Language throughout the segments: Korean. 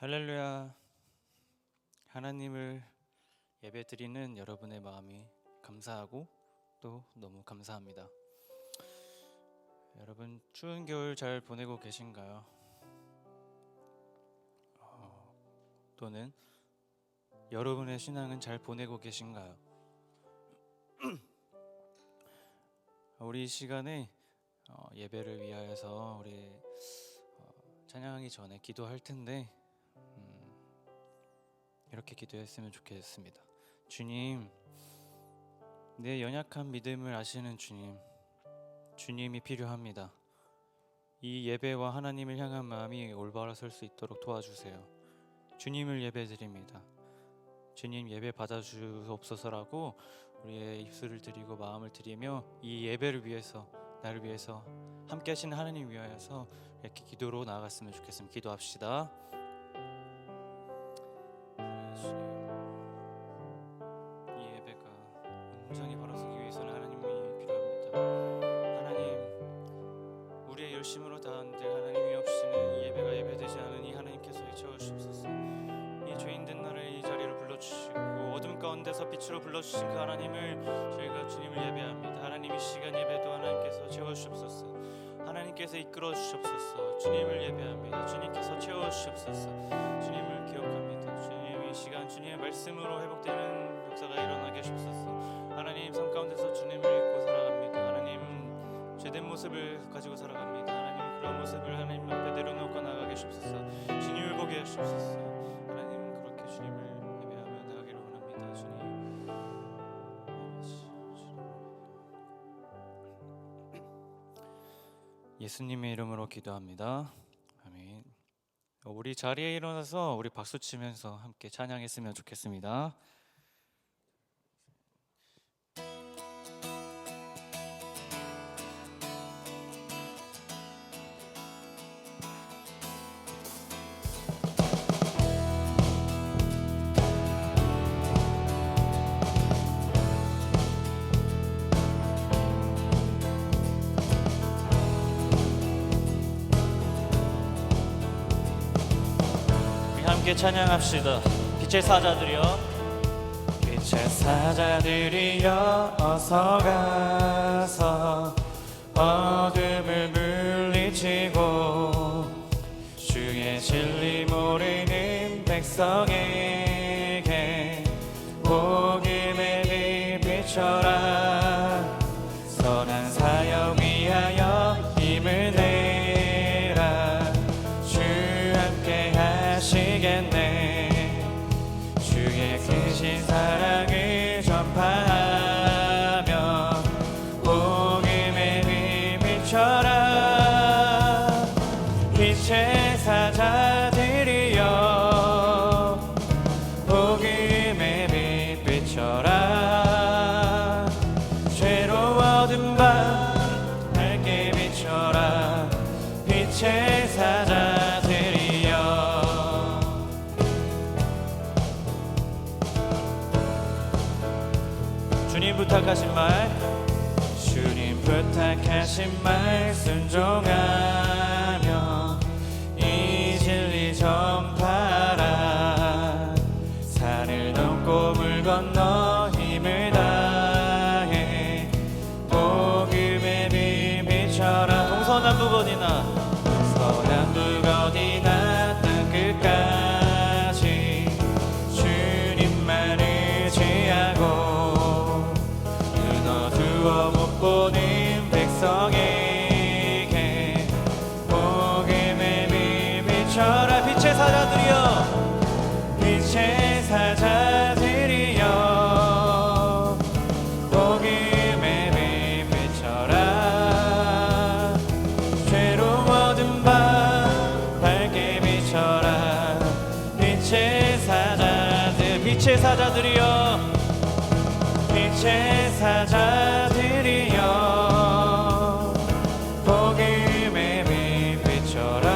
할렐루야. 하나님을 예배드리는 여러분의 마음이 감사하고 또 너무 감사합니다. 여러분 추운 겨울 잘 보내고 계신가요? 또는 여러분의 신앙은 잘 보내고 계신가요? 우리 이 시간에 예배를 위하여서 우리 찬양하기 전에 기도할 텐데 이렇게 기도했으면 좋겠습니다. 주님, 내 연약한 믿음을 아시는 주님, 주님이 필요합니다. 이 예배와 하나님을 향한 마음이 올바로 설 수 있도록 도와주세요. 주님을 예배드립니다. 주님 예배 받아주옵소서라고 우리의 입술을 드리고 마음을 드리며 이 예배를 위해서, 나를 위해서, 함께 하시는 하나님 위하여서 이렇게 기도로 나아갔으면 좋겠습니다. 기도합시다. 이 예배가 온전히 벌어서기 위해서는 하나님이 필요합니다. 하나님, 우리의 열심으로 다한들 하나님이 없이는 이 예배가 예배되지 않으니 하나님께서 채워주옵소서. 이 죄인된 나를 이 자리로 불러주시고 어둠 가운데서 빛으로 불러주신 그 하나님을 저희가 주님을 예배합니다. 하나님 이 시간 예배도 하나님께서 채워주옵소서. 하나님께서 이끌어 주옵소서. 주님을 예배합니다. 주님께서 채워주옵소서. 주님을 기억합니다. 주님 이 시간 주님의 말씀으로 회복되는 역사가 일어나게 하옵소서. 하나님 삶 가운데서 주님을 잊고 살아갑니다. 하나님 죄된 모습을 가지고 살아갑니다. 하나님 그런 모습을 하나님 앞에 내려놓고 나가게 하옵소서. 주님을 보게 하옵소서. 하나님 그렇게 주님을 예배하며 나가기를 원합니다. 주님 예수님의 이름으로 기도합니다. 아멘. 우리 자리에 일어나서 우리 박수 치면서 함께 찬양했으면 좋겠습니다. 함께 찬양합시다. 빛의 사자들이여, 빛의 사자들이여 어서 가서 어둠을 물리치고 주의 진리 모르는 백성에게 복음의 빛 비춰라. 선한 사역 위하여 힘을 내라. 주 함께 하시겠네. 주의 크신 사랑을 전파하며 복음의 빛 비춰라. 빛의 사자들이여 복음의 빛 비춰라. 죄로워든 밤 밝게 비춰라. 빛의 사자들이여. 주님 부탁하신 말, 주님 부탁하신 말 순종하며 이 진리 전파라. 산을 넘고 물 건너 힘을 다해 복음의 빛 비춰라. 동서남북 어디나 서남북 어디나 땅끝까지 주님만 의지하고 눈 어두워 못 보는 백성에게 복음의 빛 비춰라. 빛의 사자들이여 빛의 사자들이여 복음의 빛 비춰라. 죄로워든 밤 밝게 비춰라. 빛의 사자들, 빛의 사자들이여 빛의 사자들이여 복음의 빛 비춰라.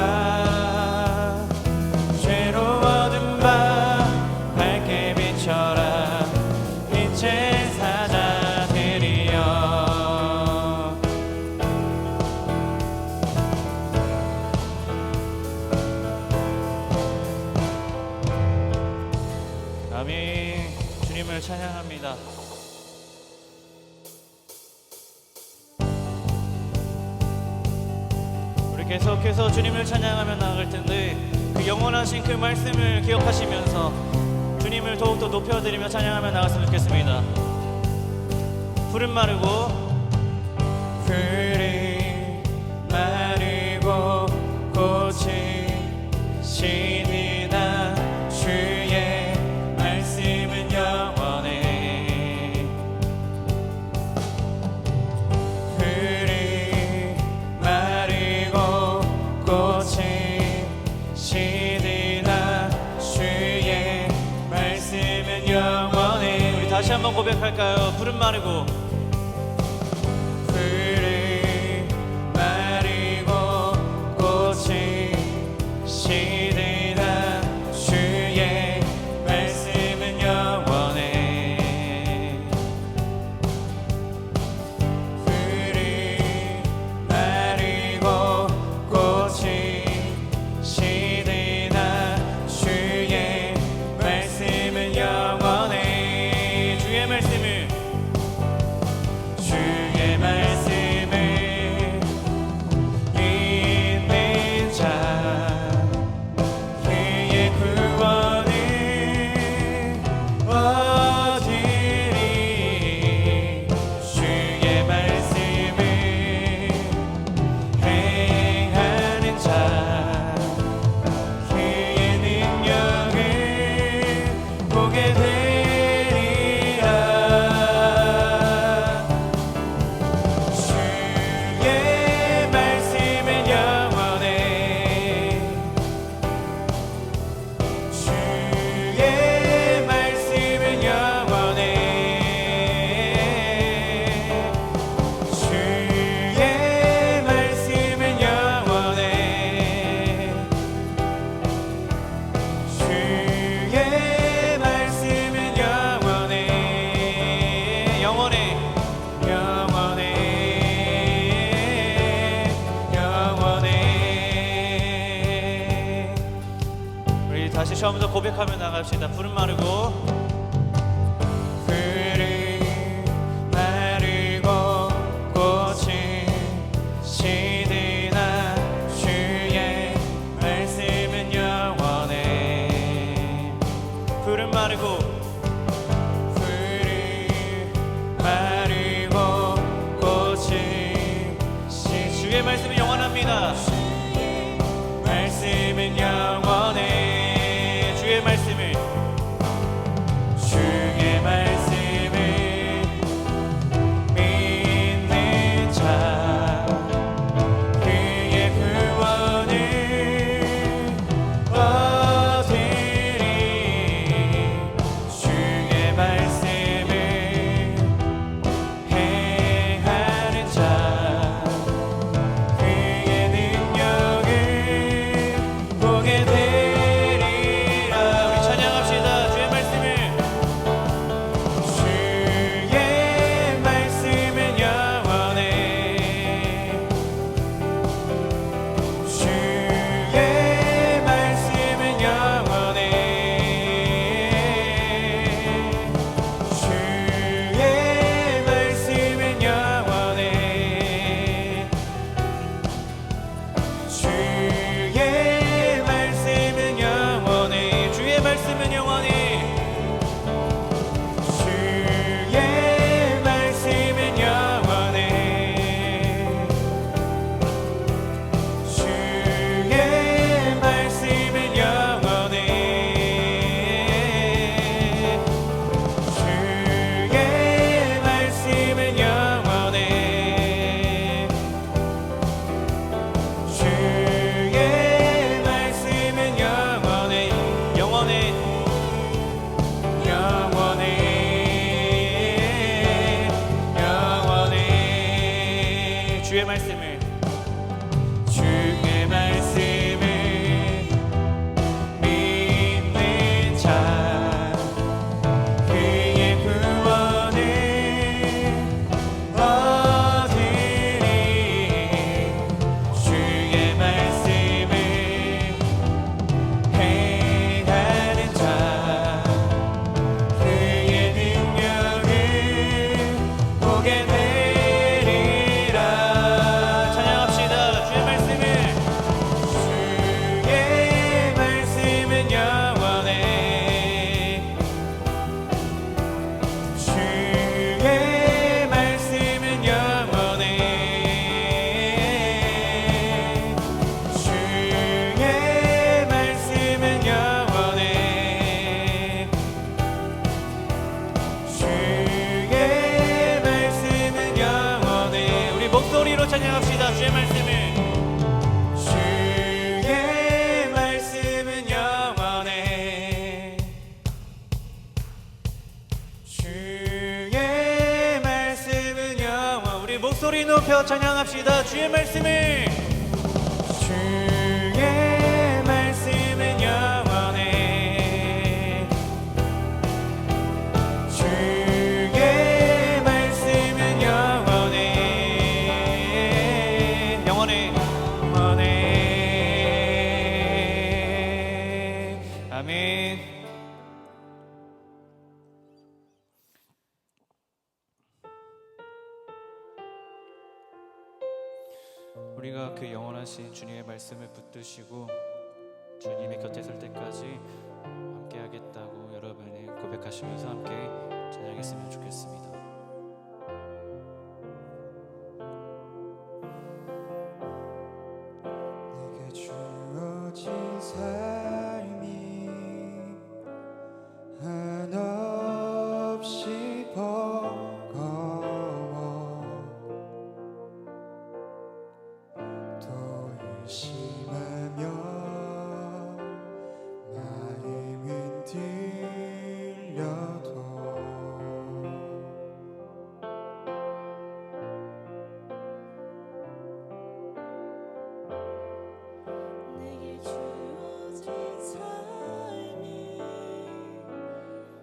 죄로워든 밤 밝게 비춰라. 빛의 사자들이여. 찬양합니다. 우리 계속해서 주님을 찬양하며 나아갈 텐데 그 영원하신 그 말씀을 기억하시면서 주님을 더욱더 높여드리며 찬양하며 나갔으면 좋겠습니다. 푸른 마르고 풀이 마르고 꽃이 시리나 주의 말씀은 영원해. 풀이 마르고 꽃이 시리나 주의 말씀은 영원해. 우리 다시 한번 고백할까요? 푸른 마르고 풀이 마르고 꽃이 시리나 주의 말씀은 영원해. 풀이 마르고 꽃이 시리나 주의 말씀은 영원해. 주의 말씀을 믿는 자 그의 구원을 얻으리. 주의 말씀을 행하는 자 그의 능력을 보게 되리라. 주의 말씀은 영원해. 주의 말씀은 영원해. 주의 말씀은 영원해. 주의 말씀은 영원해. 영원해. 영원해. 영원해. 우리 다시 처음부터 고백하며 나갑시다. 푸른 마르고 풀이 마르고 꽃이 시리나 주의 말씀은 영원해. 푸른 마르고 풀이 마르고 꽃이 주의 말씀은 영원합니다. 말씀은 영원해. 주의 말씀을 믿는 자 그의 구원을 얻으리. 주의 말씀을 행하는 자 그의 능력을 보게 되리라. 우리 찬양합시다. 주의 말씀을 주의 말씀을 믿는 자 그의 구원을 얻으리. 주의 말씀을 행하는 자 그의 능력을 우리 목소리 높여 찬양합시다. 주의 말씀을, 주의 말씀은 영원해, 주의 말씀은 영원해, 영원해, 영원해. 아멘. 우리가 그 영원하신 주님의 말씀을 붙드시고 주님의 곁에 설 때까지 함께 하겠다고 여러분이 고백하시면서 함께 찬양했으면 좋겠습니다. 내게 주어진 삶이 한없이 버거워 또 의심하며 마음은 들려도 내게 주어진 삶이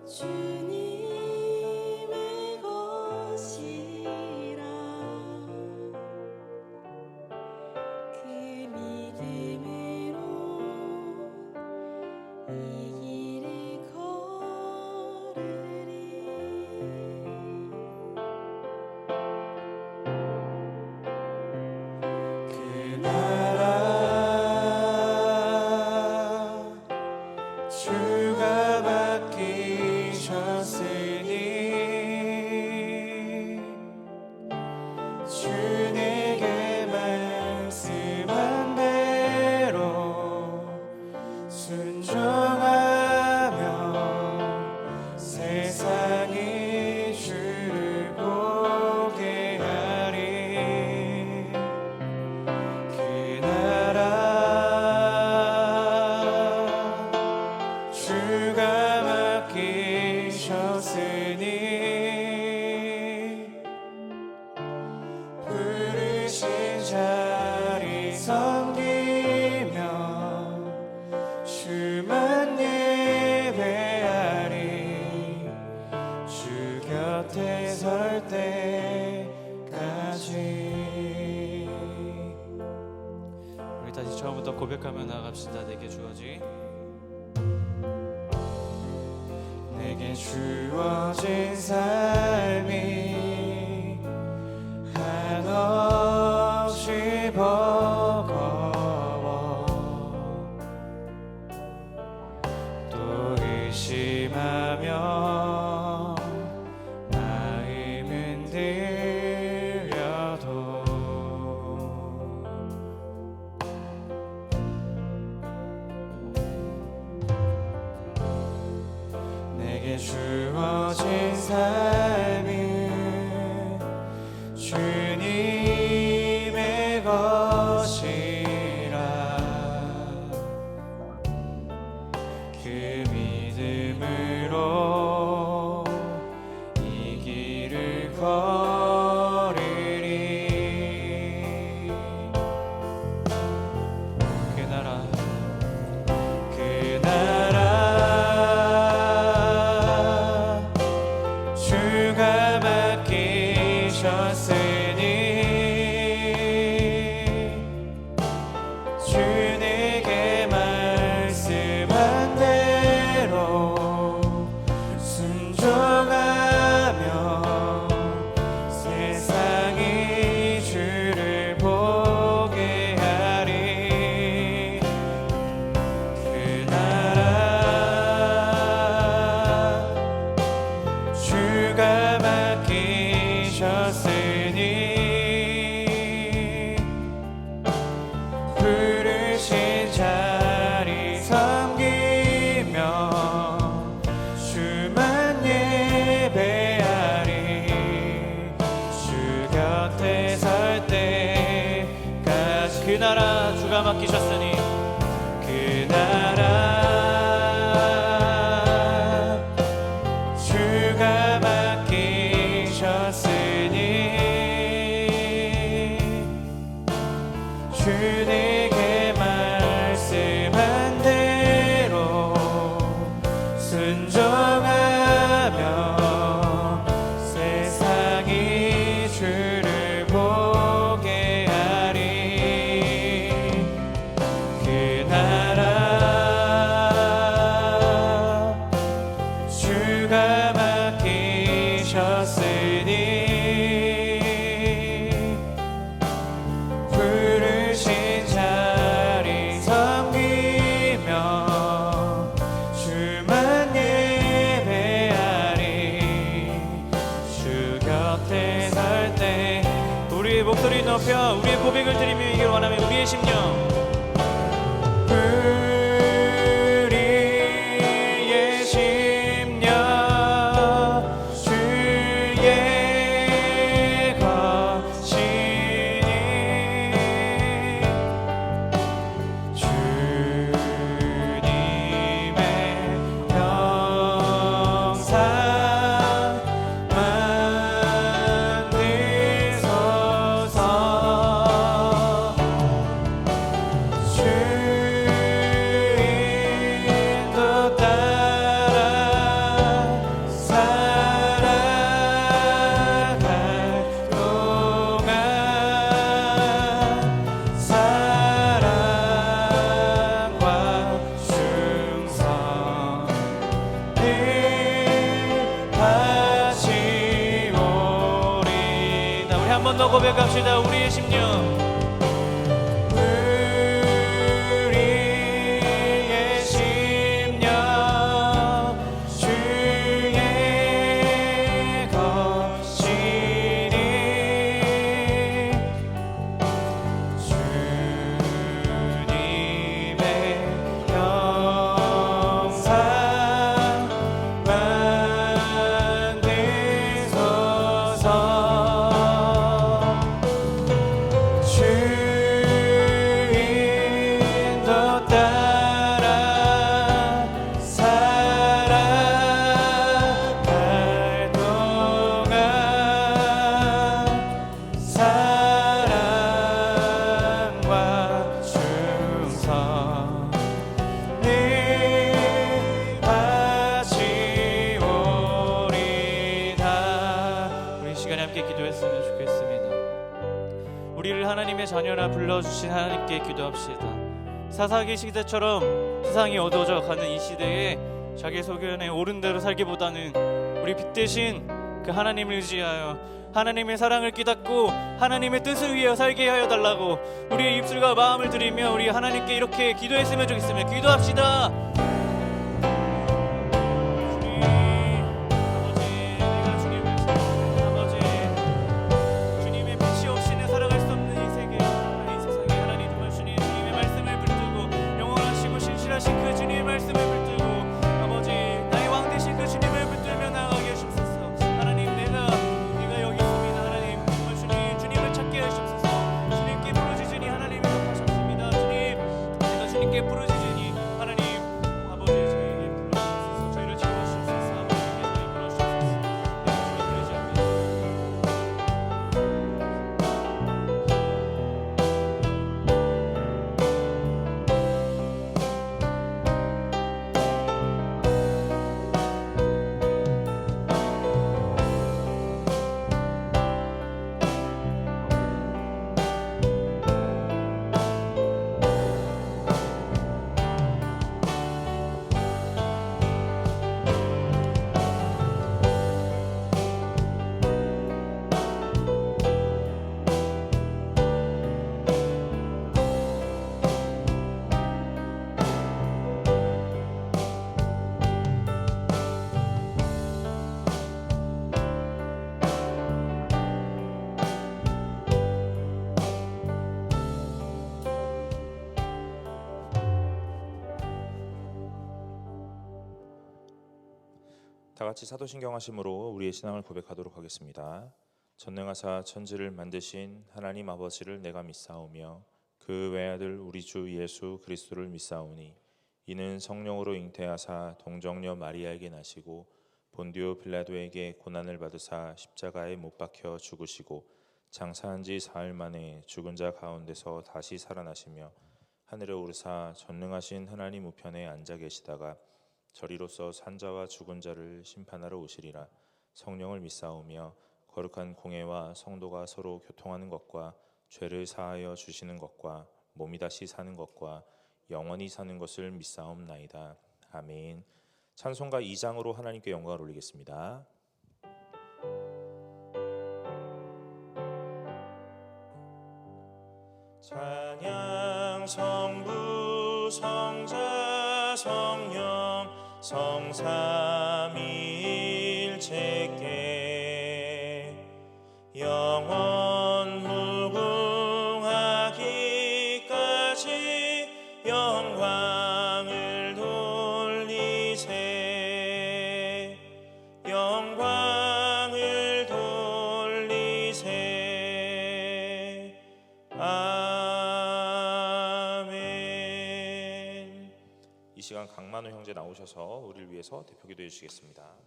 주님의 것이라 그 믿음으로 이 길을 걸으리. 그 나라 주가 맡기셨으니 주 내게 말씀한 대로 순종하며 세상이 주를 보게 하리. 그 나라 주가 맡기셨으니 부르신 자리 섬기며 주만 예배하리. 주 곁에 설 때까지. 우리 다시 처음부터 고백하며 나아갑시다. 내게 주어진 삶이 한없이 버거워 또 의심하며 마음은 들려도 내게 주어진 삶은 주님의 것이라 그 믿음으로 이 길을 걸으리. 그 나라 주가 맡기셨으니 주 내게 말씀한 대로 순종하며 세상이 주를 보게 하리. 그 나라 주가 맡기셨으니 부르신 자리 섬기며 주만 예배하리. 주 곁에 설 때까지. 그 나라 주가 맡기셨으니 그 나라 주가 맡기셨으니 우리 목소리 높여 우리의 고백을 드리며 이길 원하며 우리의 심령 우리의 심령 주의 것이니 주님의 영상 만드소서 주인도 따라 살아갈 동안 사랑과 충성 늘 하시오리다. 우리 한 번 더 고백합시다. 우리의 심령 우리의 심령 주의 것이니 주님의 영상 만드소서 주인도 따라 살아갈 동안 사랑과 충성 늘 하시오리다. 우리 이 시간에 함께 기도했으면 좋겠습니다. 우리를 하나님의 자녀라 불러주신 하나님께 기도합시다. 사사기 시대처럼 세상이 어두워져 가는 이 시대에 자기 소견에 옳은 대로 살기보다는 우리 빛 대신 그 하나님을 의지하여 하나님의 사랑을 깨닫고 하나님의 뜻을 위하여 살게 하여 달라고 우리의 입술과 마음을 드리며 우리 하나님께 이렇게 기도했으면 좋겠습니다. 기도합시다. 주님의 빛이 없이는 살아갈 수 없는 이 세계, 이 세상에 하나님 정말 주님의 말씀을 붙들고 영원하시고 신실하신 그 주님의 말씀을 붙들고 아버지 나의 왕 되신 그 주님을 붙들며 나아가게 하시옵소서. 하나님 네가 여기 있습니다. 하나님 정말 주님을 찾게 하시옵소서. 주님께 부르짖으니 하나님이 답하셨습니다. 주님 내가 주님께 부르짖으니 하나님 아버지 저희에게 불러주옵소서. 저희를 채워주옵소서. 아버지께서 이끌어주옵소서. 내가 주님 의지합니다. 다 같이 사도신경 하심으로 우리의 신앙을 고백하도록 하겠습니다. 전능하사 천지를 만드신 하나님 아버지를 내가 믿사오며 그 외아들 우리 주 예수 그리스도를 믿사오니 이는 성령으로 잉태하사 동정녀 마리아에게 나시고 본디오 빌라도에게 고난을 받으사 십자가에 못 박혀 죽으시고 장사한 지 사흘 만에 죽은 자 가운데서 다시 살아나시며 하늘에 오르사 전능하신 하나님 우편에 앉아 계시다가 저리로서 산자와 죽은 자를 심판하러 오시리라. 성령을 믿사오며 거룩한 공회와 성도가 서로 교통하는 것과 죄를 사하여 주시는 것과 몸이 다시 사는 것과 영원히 사는 것을 믿사옵나이다. 아멘. 찬송가 2장으로 하나님께 영광을 올리겠습니다. 찬양 성부 성자 성령 성삼위일체께 영원 시간 강만우 형제 나오셔서 우리를 위해서 대표 기도해 주시겠습니다.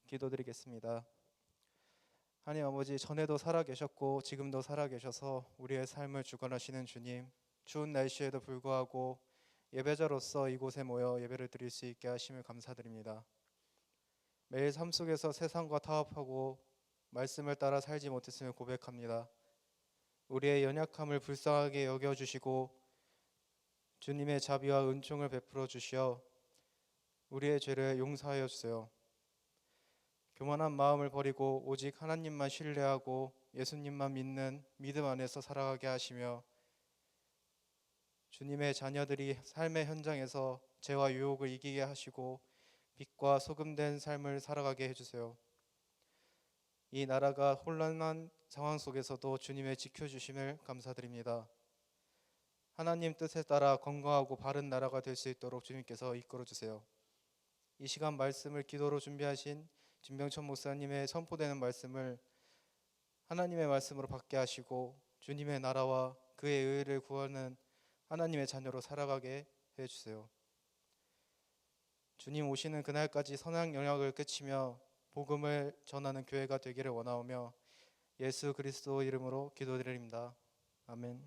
기도드리겠습니다. 하나님 아버지, 전에도 살아계셨고 지금도 살아계셔서 우리의 삶을 주관하시는 주님, 추운 날씨에도 불구하고 예배자로서 이곳에 모여 예배를 드릴 수 있게 하심을 감사드립니다. 매일 삶 속에서 세상과 타협하고 말씀을 따라 살지 못했음을 고백합니다. 우리의 연약함을 불쌍하게 여겨주시고 주님의 자비와 은총을 베풀어 주시어 우리의 죄를 용서하여 주세요. 교만한 마음을 버리고 오직 하나님만 신뢰하고 예수님만 믿는 믿음 안에서 살아가게 하시며 주님의 자녀들이 삶의 현장에서 죄와 유혹을 이기게 하시고 빛과 소금된 삶을 살아가게 해주세요. 이 나라가 혼란한 상황 속에서도 주님의 지켜주심을 감사드립니다. 하나님 뜻에 따라 건강하고 바른 나라가 될 수 있도록 주님께서 이끌어주세요. 이 시간 말씀을 기도로 준비하신 진병천 목사님의 선포되는 말씀을 하나님의 말씀으로 받게 하시고 주님의 나라와 그의 의를 구하는 하나님의 자녀로 살아가게 해주세요. 주님 오시는 그날까지 선한 영향을 끼치며 복음을 전하는 교회가 되기를 원하오며 예수 그리스도 이름으로 기도드립니다. 아멘.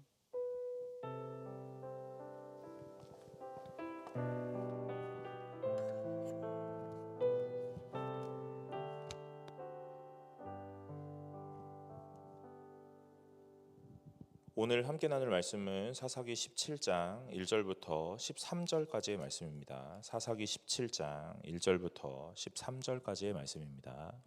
오늘 함께 나눌 말씀은 사사기 17장 1절부터 13절까지의 말씀입니다. 사사기 17장 1절부터 13절까지의 말씀입니다.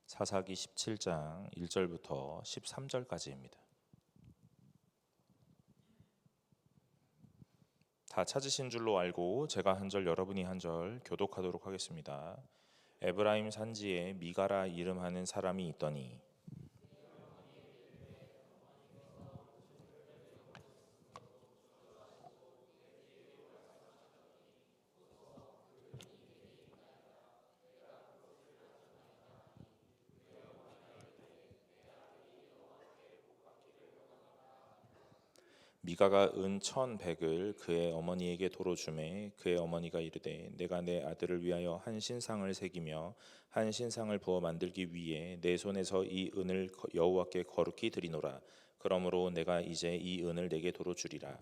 사사기 17장 1절부터 13절까지입니다. 다 찾으신 줄로 알고 제가 한 절 여러분이 한 절 교독하도록 하겠습니다. 에브라임 산지에 미가라 이름하는 사람이 있더니 미가가 은 1,100을 그의 어머니에게 도로 주매 그의 어머니가 이르되 내가 내 아들을 위하여 한 신상을 새기며 한 신상을 부어 만들기 위해 내 손에서 이 은을 여호와께 거룩히 드리노라. 그러므로 내가 이제 이 은을 내게 도로 주리라.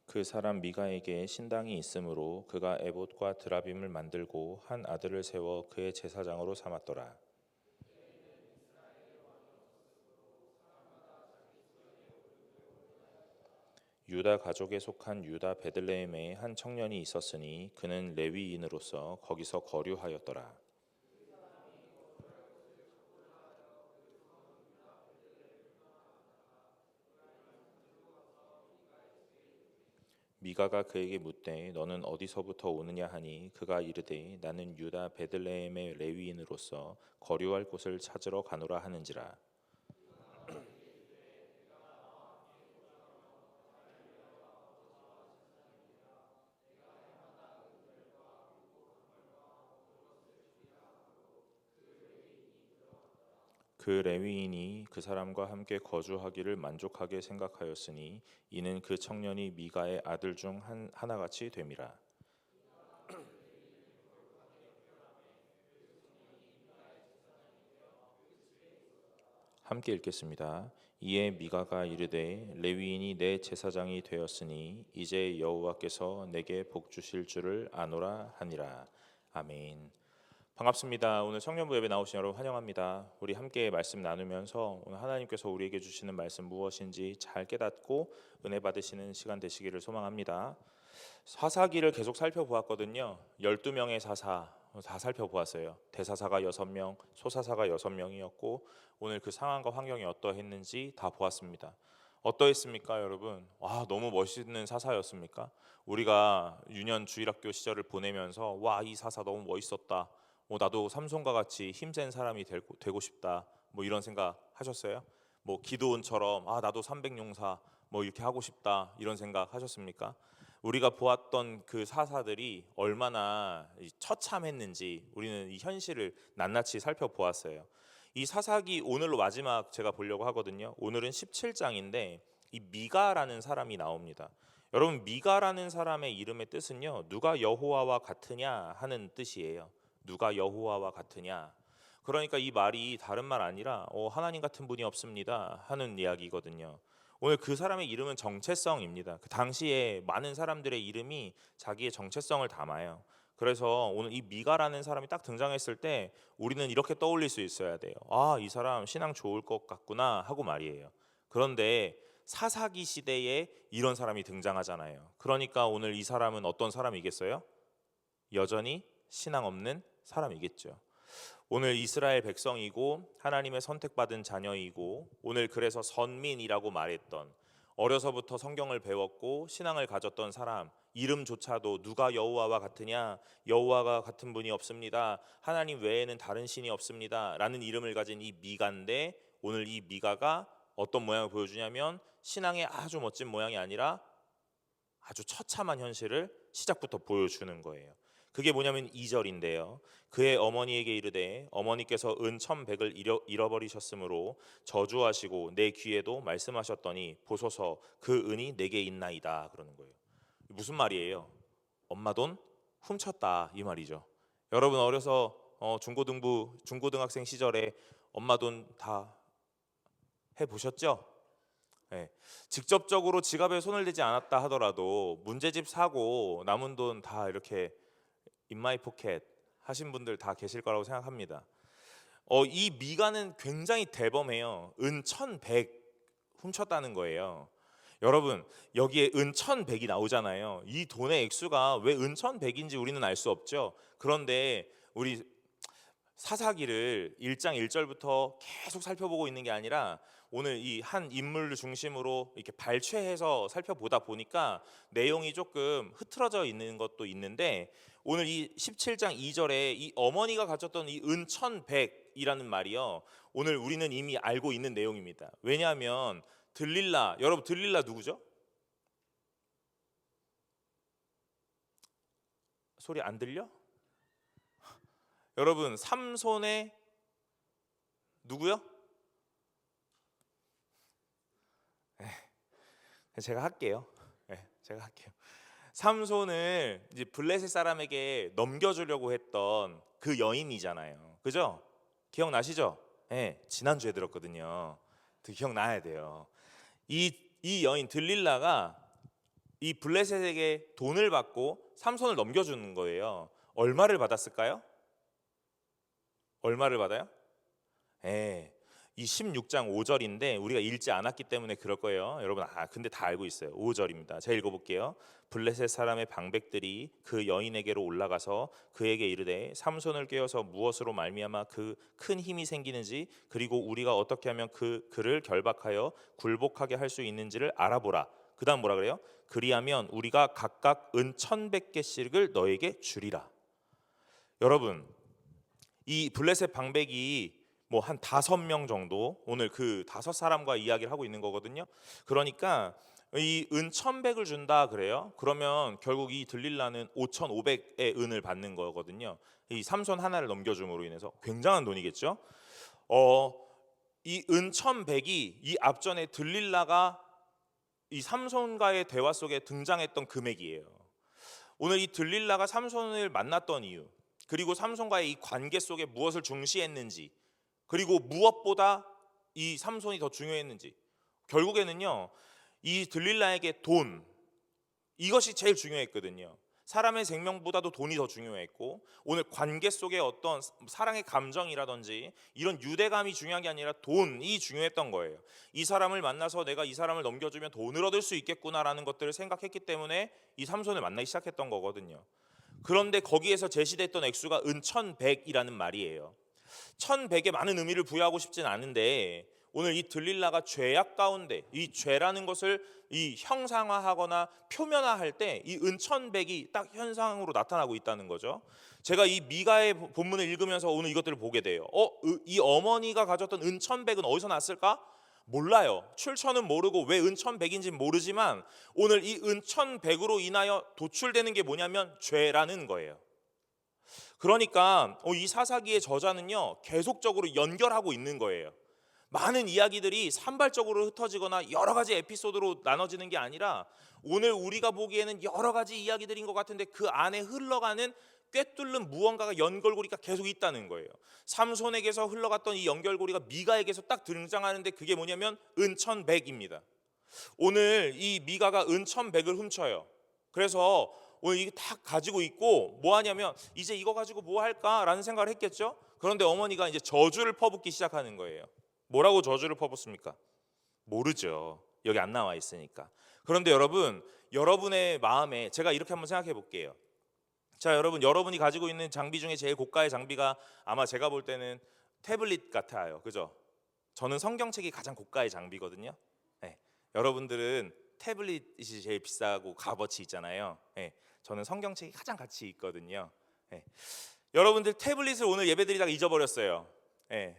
그 사람 미가에게 신당이 있으므로 그가 에봇과 드라빔을 만들고 한 아들을 세워 그의 제사장으로 삼았더라. 유다 가족에 속한 유다 베들레헴에 한 청년이 있었으니 그는 레위인으로서 거기서 거류하였더라. 미가가 그에게 묻되 너는 어디서부터 오느냐 하니 그가 이르되 나는 유다 베들레헴의 레위인으로서 거류할 곳을 찾으러 가노라 하는지라. 그 레위인이 그 사람과 함께 거주하기를 만족하게 생각하였으니 이는 그 청년이 미가의 아들 중 하나같이 됨이라. 함께 읽겠습니다. 이에 미가가 이르되 레위인이 내 제사장이 되었으니 이제 여호와께서 내게 복 주실 줄을 아노라 하니라. 아멘. 반갑습니다. 오늘 청년부 예배 나오신 여러분 환영합니다. 우리 함께 말씀 나누면서 오늘 하나님께서 우리에게 주시는 말씀 무엇인지 잘 깨닫고 은혜 받으시는 시간 되시기를 소망합니다. 사사기를 계속 살펴보았거든요. 12명의 사사 다 살펴보았어요. 대사사가 6명, 소사사가 6명이었고 오늘 그 상황과 환경이 어떠했는지 다 보았습니다. 어떠했습니까, 여러분? 와, 너무 멋있는 사사였습니까? 우리가 유년 주일학교 시절을 보내면서 와, 이 사사 너무 멋있었다. 나도 삼손과 같이 힘센 사람이 되고 싶다. 이런 생각 하셨어요? 기드온처럼 나도 300용사 이렇게 하고 싶다. 이런 생각 하셨습니까? 우리가 보았던 그 사사들이 얼마나 처참했는지 우리는 이 현실을 낱낱이 살펴보았어요. 이 사사기 오늘로 마지막 제가 보려고 하거든요. 오늘은 17장인데 이 미가라는 사람이 나옵니다. 여러분, 미가라는 사람의 이름의 뜻은요, 누가 여호와와 같으냐 하는 뜻이에요. 누가 여호와와 같으냐. 그러니까 이 말이 다른 말 아니라 하나님 같은 분이 없습니다 하는 이야기거든요. 오늘 그 사람의 이름은 정체성입니다. 그 당시에 많은 사람들의 이름이 자기의 정체성을 담아요. 그래서 오늘 이 미가라는 사람이 딱 등장했을 때 우리는 이렇게 떠올릴 수 있어야 돼요. 이 사람 신앙 좋을 것 같구나 하고 말이에요. 그런데 사사기 시대에 이런 사람이 등장하잖아요. 그러니까 오늘 이 사람은 어떤 사람이겠어요? 여전히 신앙 없는 사람이겠죠. 오늘 이스라엘 백성이고 하나님의 선택받은 자녀이고 오늘 그래서 선민이라고 말했던, 어려서부터 성경을 배웠고 신앙을 가졌던 사람, 이름조차도 누가 여호와와 같으냐, 여호와가 같은 분이 없습니다, 하나님 외에는 다른 신이 없습니다 라는 이름을 가진 이 미가인데, 오늘 이 미가가 어떤 모양을 보여주냐면 신앙의 아주 멋진 모양이 아니라 아주 처참한 현실을 시작부터 보여주는 거예요. 그게 뭐냐면 2절인데요. 그의 어머니에게 이르되 어머니께서 은 1,100을 잃어버리셨으므로 저주하시고 내 귀에도 말씀하셨더니 보소서 그 은이 내게 있나이다 그러는 거예요. 무슨 말이에요? 엄마 돈 훔쳤다 이 말이죠. 여러분 어려서 중고등학생 시절에 엄마 돈 다 해보셨죠? 네. 직접적으로 지갑에 손을 대지 않았다 하더라도 문제집 사고 남은 돈 다 이렇게 in my pocket 하신 분들 다 계실 거라고 생각합니다. 이 미가는 굉장히 대범해요. 은 1,100 훔쳤다는 거예요. 여러분 여기에 은 1,100이 나오잖아요. 이 돈의 액수가 왜 은 1,100인지 우리는 알 수 없죠. 그런데 우리 사사기를 1장 1절부터 계속 살펴보고 있는 게 아니라 오늘 이 한 인물을 중심으로 이렇게 발췌해서 살펴보다 보니까 내용이 조금 흐트러져 있는 것도 있는데, 오늘 이 17장 2절에 이 어머니가 가졌던 이 은 1,100이라는 말이요, 오늘 우리는 이미 알고 있는 내용입니다. 왜냐하면 들릴라, 여러분 들릴라 누구죠? 소리 안 들려? 여러분 삼손의 누구요? 제가 할게요. 제가 할게요. 삼손을 이제 블레셋 사람에게 넘겨주려고 했던 그 여인이잖아요. 그죠? 기억나시죠? 지난주에 들었거든요. 기억나야 돼요. 이 여인 들릴라가 이 블레셋에게 돈을 받고 삼손을 넘겨주는 거예요. 얼마를 받았을까요? 얼마를 받아요? 이 16장 5절인데 우리가 읽지 않았기 때문에 그럴 거예요. 여러분 근데 다 알고 있어요. 5절입니다. 제가 읽어볼게요. 블레셋 사람의 방백들이 그 여인에게로 올라가서 그에게 이르되 삼손을 꿰어서 무엇으로 말미암아 그 큰 힘이 생기는지, 그리고 우리가 어떻게 하면 그를 결박하여 굴복하게 할 수 있는지를 알아보라. 그 다음 뭐라 그래요? 그리하면 우리가 각각 은 1,100개씩을 너에게 주리라. 여러분 이 블레셋 방백이 한 5명 정도, 오늘 그 5사람과 이야기를 하고 있는 거거든요. 그러니까 이 은 1,100을 준다 그래요. 그러면 결국 이 들릴라는 5,500의 은을 받는 거거든요. 이 삼손 하나를 넘겨줌으로 인해서 굉장한 돈이겠죠. 이 은 1,100이 이 앞전에 들릴라가 이 삼손과의 대화 속에 등장했던 금액이에요. 오늘 이 들릴라가 삼손을 만났던 이유, 그리고 삼손과의 이 관계 속에 무엇을 중시했는지, 그리고 무엇보다 이 삼손이 더 중요했는지, 결국에는요 이 들릴라에게 돈, 이것이 제일 중요했거든요. 사람의 생명보다도 돈이 더 중요했고, 오늘 관계 속에 어떤 사랑의 감정이라든지 이런 유대감이 중요한 게 아니라 돈이 중요했던 거예요. 이 사람을 만나서 내가 이 사람을 넘겨주면 돈을 얻을 수 있겠구나라는 것들을 생각했기 때문에 이 삼손을 만나기 시작했던 거거든요. 그런데 거기에서 제시됐던 액수가 은 1,100이라는 말이에요. 1,100에 많은 의미를 부여하고 싶진 않은데 오늘 이 들릴라가 죄악 가운데 이 죄라는 것을 이 형상화하거나 표면화할 때 이 은천백이 딱 현상으로 나타나고 있다는 거죠. 제가 이 미가의 본문을 읽으면서 오늘 이것들을 보게 돼요. 이 어머니가 가졌던 은천백은 어디서 났을까? 몰라요. 출처는 모르고 왜 은천백인지는 모르지만 오늘 이 은천백으로 인하여 도출되는 게 뭐냐면 죄라는 거예요. 그러니까 이 사사기의 저자는요 계속적으로 연결하고 있는 거예요. 많은 이야기들이 산발적으로 흩어지거나 여러 가지 에피소드로 나눠지는 게 아니라 오늘 우리가 보기에는 여러 가지 이야기들인 것 같은데 그 안에 흘러가는 꿰뚫는 무언가가 연결고리가 계속 있다는 거예요. 삼손에게서 흘러갔던 이 연결고리가 미가에게서 딱 등장하는데 그게 뭐냐면 은천백입니다. 오늘 이 미가가 은천백을 훔쳐요. 그래서 오늘 이게 다 가지고 있고 뭐 하냐면 이제 이거 가지고 뭐 할까라는 생각을 했겠죠. 그런데 어머니가 이제 저주를 퍼붓기 시작하는 거예요. 뭐라고 저주를 퍼붓습니까? 모르죠. 여기 안 나와 있으니까. 그런데 여러분, 여러분의 마음에 제가 이렇게 한번 생각해 볼게요. 자, 여러분이 가지고 있는 장비 중에 제일 고가의 장비가 아마 제가 볼 때는 태블릿 같아요. 그죠? 저는 성경책이 가장 고가의 장비거든요. 네. 여러분들은 태블릿이 제일 비싸고 값어치 있잖아요. 네. 저는 성경책이 가장 가치 있거든요. 네. 여러분들 태블릿을 오늘 예배드리다가 잊어버렸어요. 네.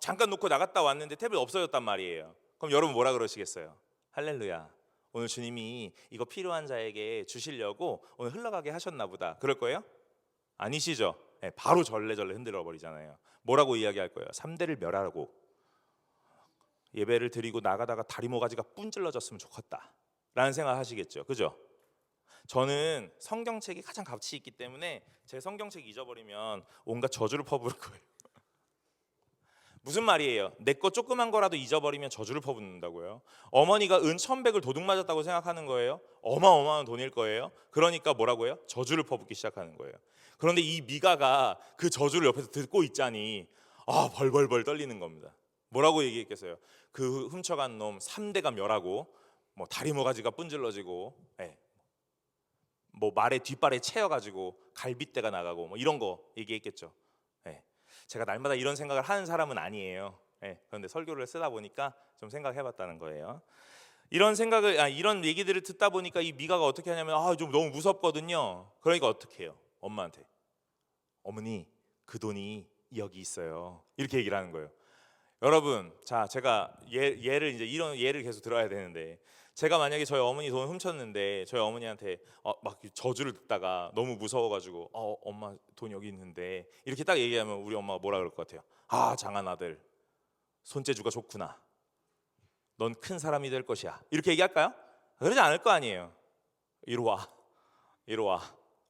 잠깐 놓고 나갔다 왔는데 태블릿 없어졌단 말이에요. 그럼 여러분 뭐라 그러시겠어요? 할렐루야. 오늘 주님이 이거 필요한 자에게 주시려고 오늘 흘러가게 하셨나 보다. 그럴 거예요? 아니시죠? 네, 바로 절레절레 흔들어 버리잖아요. 뭐라고 이야기할 거예요? 3대를 멸하라고. 예배를 드리고 나가다가 다리 모가지가 뿜질러졌으면 좋겠다 라는 생각 하시겠죠. 그죠? 저는 성경책이 가장 가치 있기 때문에 제 성경책 잊어버리면 온갖 저주를 퍼부을 거예요. 무슨 말이에요? 내 거 조그만 거라도 잊어버리면 저주를 퍼붓는다고요. 어머니가 은 1,100을 도둑 맞았다고 생각하는 거예요. 어마어마한 돈일 거예요. 그러니까 뭐라고 해요? 저주를 퍼붓기 시작하는 거예요. 그런데 이 미가가 그 저주를 옆에서 듣고 있자니 벌벌벌 떨리는 겁니다. 뭐라고 얘기했겠어요? 그 훔쳐간 놈 3대가 멸하고 뭐 다리 모가지가 뿜질러지고 뭐 말의 뒷발에 채여가지고 갈빗대가 나가고 뭐 이런 거 얘기했겠죠. 제가 날마다 이런 생각을 하는 사람은 아니에요. 그런데 설교를 쓰다 보니까 좀 생각해봤다는 거예요. 이런 얘기들을 듣다 보니까 이 미가가 어떻게 하냐면 좀 너무 무섭거든요. 그러니까 어떻게 해요? 엄마한테 어머니 그 돈이 여기 있어요. 이렇게 얘기를 하는 거예요. 여러분, 자 제가 예를 이제 이런 예를 계속 들어야 되는데 제가 만약에 저희 어머니 돈 훔쳤는데 저희 어머니한테 막 저주를 듣다가 너무 무서워가지고 엄마 돈 여기 있는데 이렇게 딱 얘기하면 우리 엄마가 뭐라 그럴 것 같아요? 장한 아들 손재주가 좋구나. 넌 큰 사람이 될 것이야. 이렇게 얘기할까요? 그러지 않을 거 아니에요. 이리 와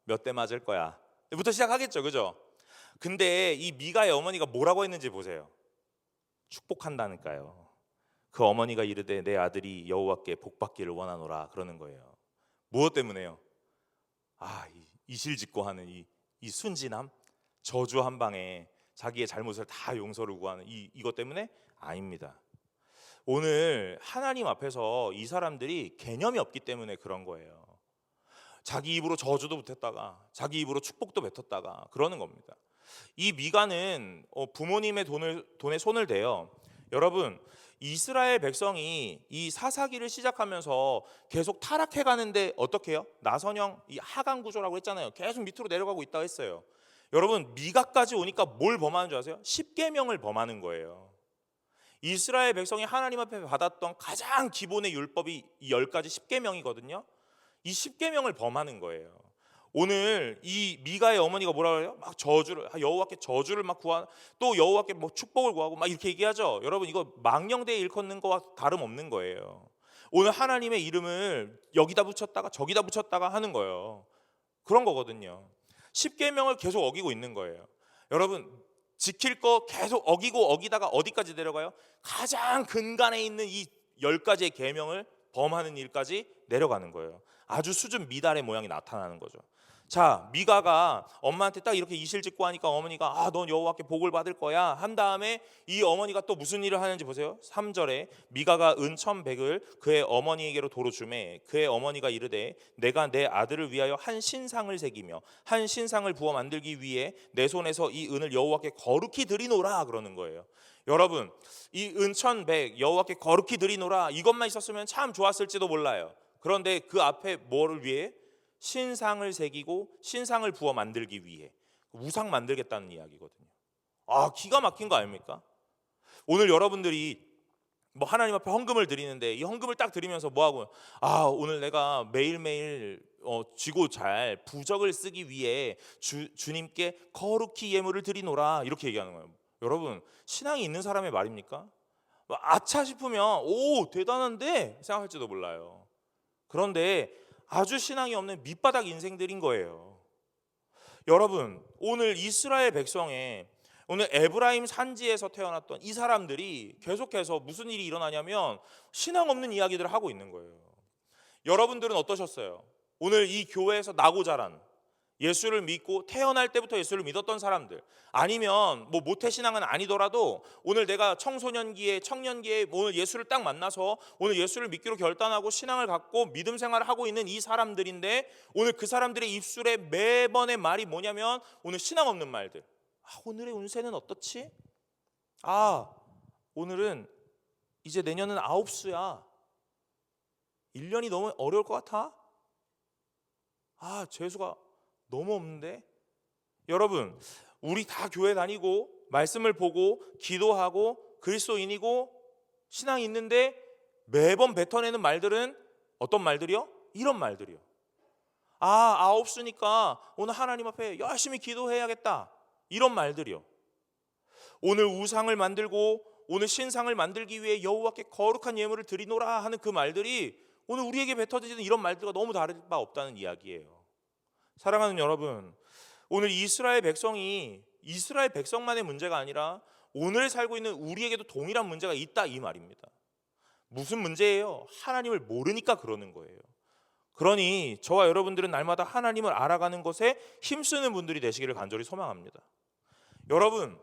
몇 대 맞을 거야 부터 시작하겠죠. 그죠? 근데 이 미가의 어머니가 뭐라고 했는지 보세요. 축복한다니까요. 그 어머니가 이르되 내 아들이 여호와께 복받기를 원하노라 그러는 거예요. 무엇 때문에요? 이실직고 하는 이 순진함, 저주 한 방에 자기의 잘못을 다 용서를 구하는 이것 때문에 아닙니다. 오늘 하나님 앞에서 이 사람들이 개념이 없기 때문에 그런 거예요. 자기 입으로 저주도 뱉었다가 자기 입으로 축복도 뱉었다가 그러는 겁니다. 이 미가는 부모님의 돈에 손을 대요. 여러분, 이스라엘 백성이 이 사사기를 시작하면서 계속 타락해 가는데 어떻게 해요? 나선형 이 하강 구조라고 했잖아요. 계속 밑으로 내려가고 있다고 했어요. 여러분, 미가까지 오니까 뭘 범하는 줄 아세요? 10계명을 범하는 거예요. 이스라엘 백성이 하나님 앞에 받았던 가장 기본의 율법이 이 10가지 10계명이거든요. 이 10계명을 범하는 거예요. 오늘 이 미가의 어머니가 뭐라 그래요? 막 저주를 여호와께 저주를 막 구하 또 여호와께 뭐 축복을 구하고 막 이렇게 얘기하죠. 여러분 이거 망령되이 일컫는 거와 다름없는 거예요. 오늘 하나님의 이름을 여기다 붙였다가 저기다 붙였다가 하는 거예요. 그런 거거든요. 10계명을 계속 어기고 있는 거예요. 여러분 지킬 거 계속 어기다가 어디까지 내려가요? 가장 근간에 있는 이 10가지의 계명을 범하는 일까지 내려가는 거예요. 아주 수준 미달의 모양이 나타나는 거죠. 자, 미가가 엄마한테 딱 이렇게 이실직고 하니까 어머니가 넌 여호와께 복을 받을 거야 한 다음에 이 어머니가 또 무슨 일을 하는지 보세요. 3절에 미가가 은 1,100을 그의 어머니에게로 도로 주매 그의 어머니가 이르되 내가 내 아들을 위하여 한 신상을 새기며 한 신상을 부어 만들기 위해 내 손에서 이 은을 여호와께 거룩히 드리노라 그러는 거예요. 여러분, 이 은 1,100 여호와께 거룩히 드리노라 이것만 있었으면 참 좋았을지도 몰라요. 그런데 그 앞에 뭐를 위해? 신상을 새기고 신상을 부어 만들기 위해 우상 만들겠다는 이야기거든요. 기가 막힌 거 아닙니까? 오늘 여러분들이 뭐 하나님 앞에 헌금을 드리는데 이 헌금을 딱 드리면서 뭐하고 오늘 내가 매일매일 쥐고 잘 부적을 쓰기 위해 주님께 거룩히 예물을 드리노라 이렇게 얘기하는 거예요. 여러분, 신앙이 있는 사람의 말입니까? 아차 싶으면 오 대단한데 생각할지도 몰라요. 그런데 아주 신앙이 없는 밑바닥 인생들인 거예요. 여러분, 오늘 이스라엘 백성의 오늘 에브라임 산지에서 태어났던 이 사람들이 계속해서 무슨 일이 일어나냐면 신앙 없는 이야기들을 하고 있는 거예요. 여러분들은 어떠셨어요? 오늘 이 교회에서 나고 자란 예수를 믿고 태어날 때부터 예수를 믿었던 사람들, 아니면 뭐 모태신앙은 아니더라도 오늘 내가 청소년기에 청년기에 오늘 예수를 딱 만나서 오늘 예수를 믿기로 결단하고 신앙을 갖고 믿음 생활을 하고 있는 이 사람들인데 오늘 그 사람들의 입술에 매번의 말이 뭐냐면 오늘 신앙 없는 말들. 오늘의 운세는 어떻지? 오늘은 이제 내년은 아홉수야. 1년이 너무 어려울 것 같아? 재수가 너무 없는데? 여러분, 우리 다 교회 다니고 말씀을 보고 기도하고 그리스도인이고 신앙이 있는데 매번 뱉어내는 말들은 어떤 말들이요? 이런 말들이요. 아홉수니까 오늘 하나님 앞에 열심히 기도해야겠다 이런 말들이요. 오늘 우상을 만들고 오늘 신상을 만들기 위해 여호와께 거룩한 예물을 드리노라 하는 그 말들이 오늘 우리에게 뱉어지는 이런 말들과 너무 다를 바 없다는 이야기예요. 사랑하는 여러분, 오늘 이스라엘 백성이 이스라엘 백성만의 문제가 아니라 오늘 살고 있는 우리에게도 동일한 문제가 있다 이 말입니다. 무슨 문제예요? 하나님을 모르니까 그러는 거예요. 그러니 저와 여러분들은 날마다 하나님을 알아가는 것에 힘쓰는 분들이 되시기를 간절히 소망합니다. 여러분,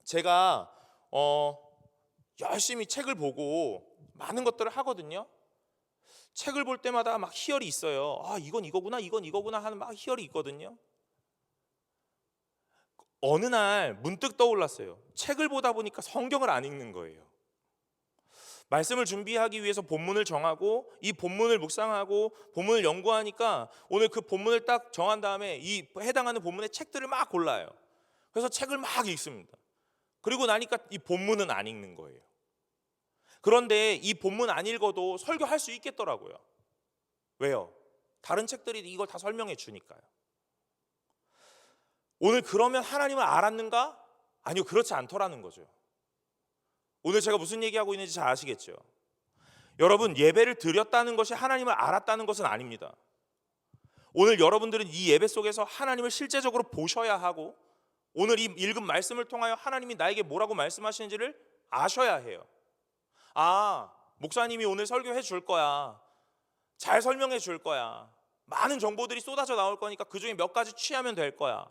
제가 열심히 책을 보고 많은 것들을 하거든요. 책을 볼 때마다 막 희열이 있어요. 이건 이거구나, 이건 이거구나 하는 막 희열이 있거든요. 어느 날 문득 떠올랐어요. 책을 보다 보니까 성경을 안 읽는 거예요. 말씀을 준비하기 위해서 본문을 정하고 이 본문을 묵상하고 본문을 연구하니까 오늘 그 본문을 딱 정한 다음에 이 해당하는 본문의 책들을 막 골라요. 그래서 책을 막 읽습니다. 그리고 나니까 이 본문은 안 읽는 거예요. 그런데 이 본문 안 읽어도 설교할 수 있겠더라고요. 왜요? 다른 책들이 이걸 다 설명해 주니까요. 오늘 그러면 하나님을 알았는가? 아니요, 그렇지 않더라는 거죠. 오늘 제가 무슨 얘기하고 있는지 잘 아시겠죠? 여러분, 예배를 드렸다는 것이 하나님을 알았다는 것은 아닙니다. 오늘 여러분들은 이 예배 속에서 하나님을 실제적으로 보셔야 하고 오늘 이 읽은 말씀을 통하여 하나님이 나에게 뭐라고 말씀하시는지를 아셔야 해요. 목사님이 오늘 설교해 줄 거야. 잘 설명해 줄 거야. 많은 정보들이 쏟아져 나올 거니까 그중에 몇 가지 취하면 될 거야.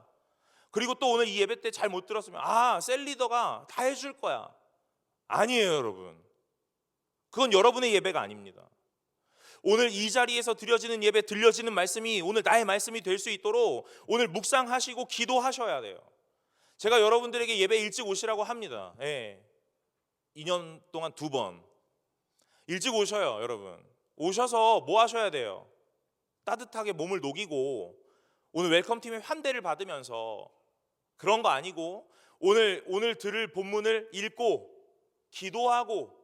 그리고 또 오늘 이 예배 때 잘 못 들었으면 셀 리더가 다 해줄 거야. 아니에요, 여러분. 그건 여러분의 예배가 아닙니다. 오늘 이 자리에서 드려지는 예배, 들려지는 말씀이 오늘 나의 말씀이 될 수 있도록 오늘 묵상하시고 기도하셔야 돼요. 제가 여러분들에게 예배 일찍 오시라고 합니다. 2년 동안 2번 일찍 오셔요. 여러분, 오셔서 뭐 하셔야 돼요? 따뜻하게 몸을 녹이고 오늘 웰컴팀의 환대를 받으면서 그런 거 아니고 오늘 들을 본문을 읽고 기도하고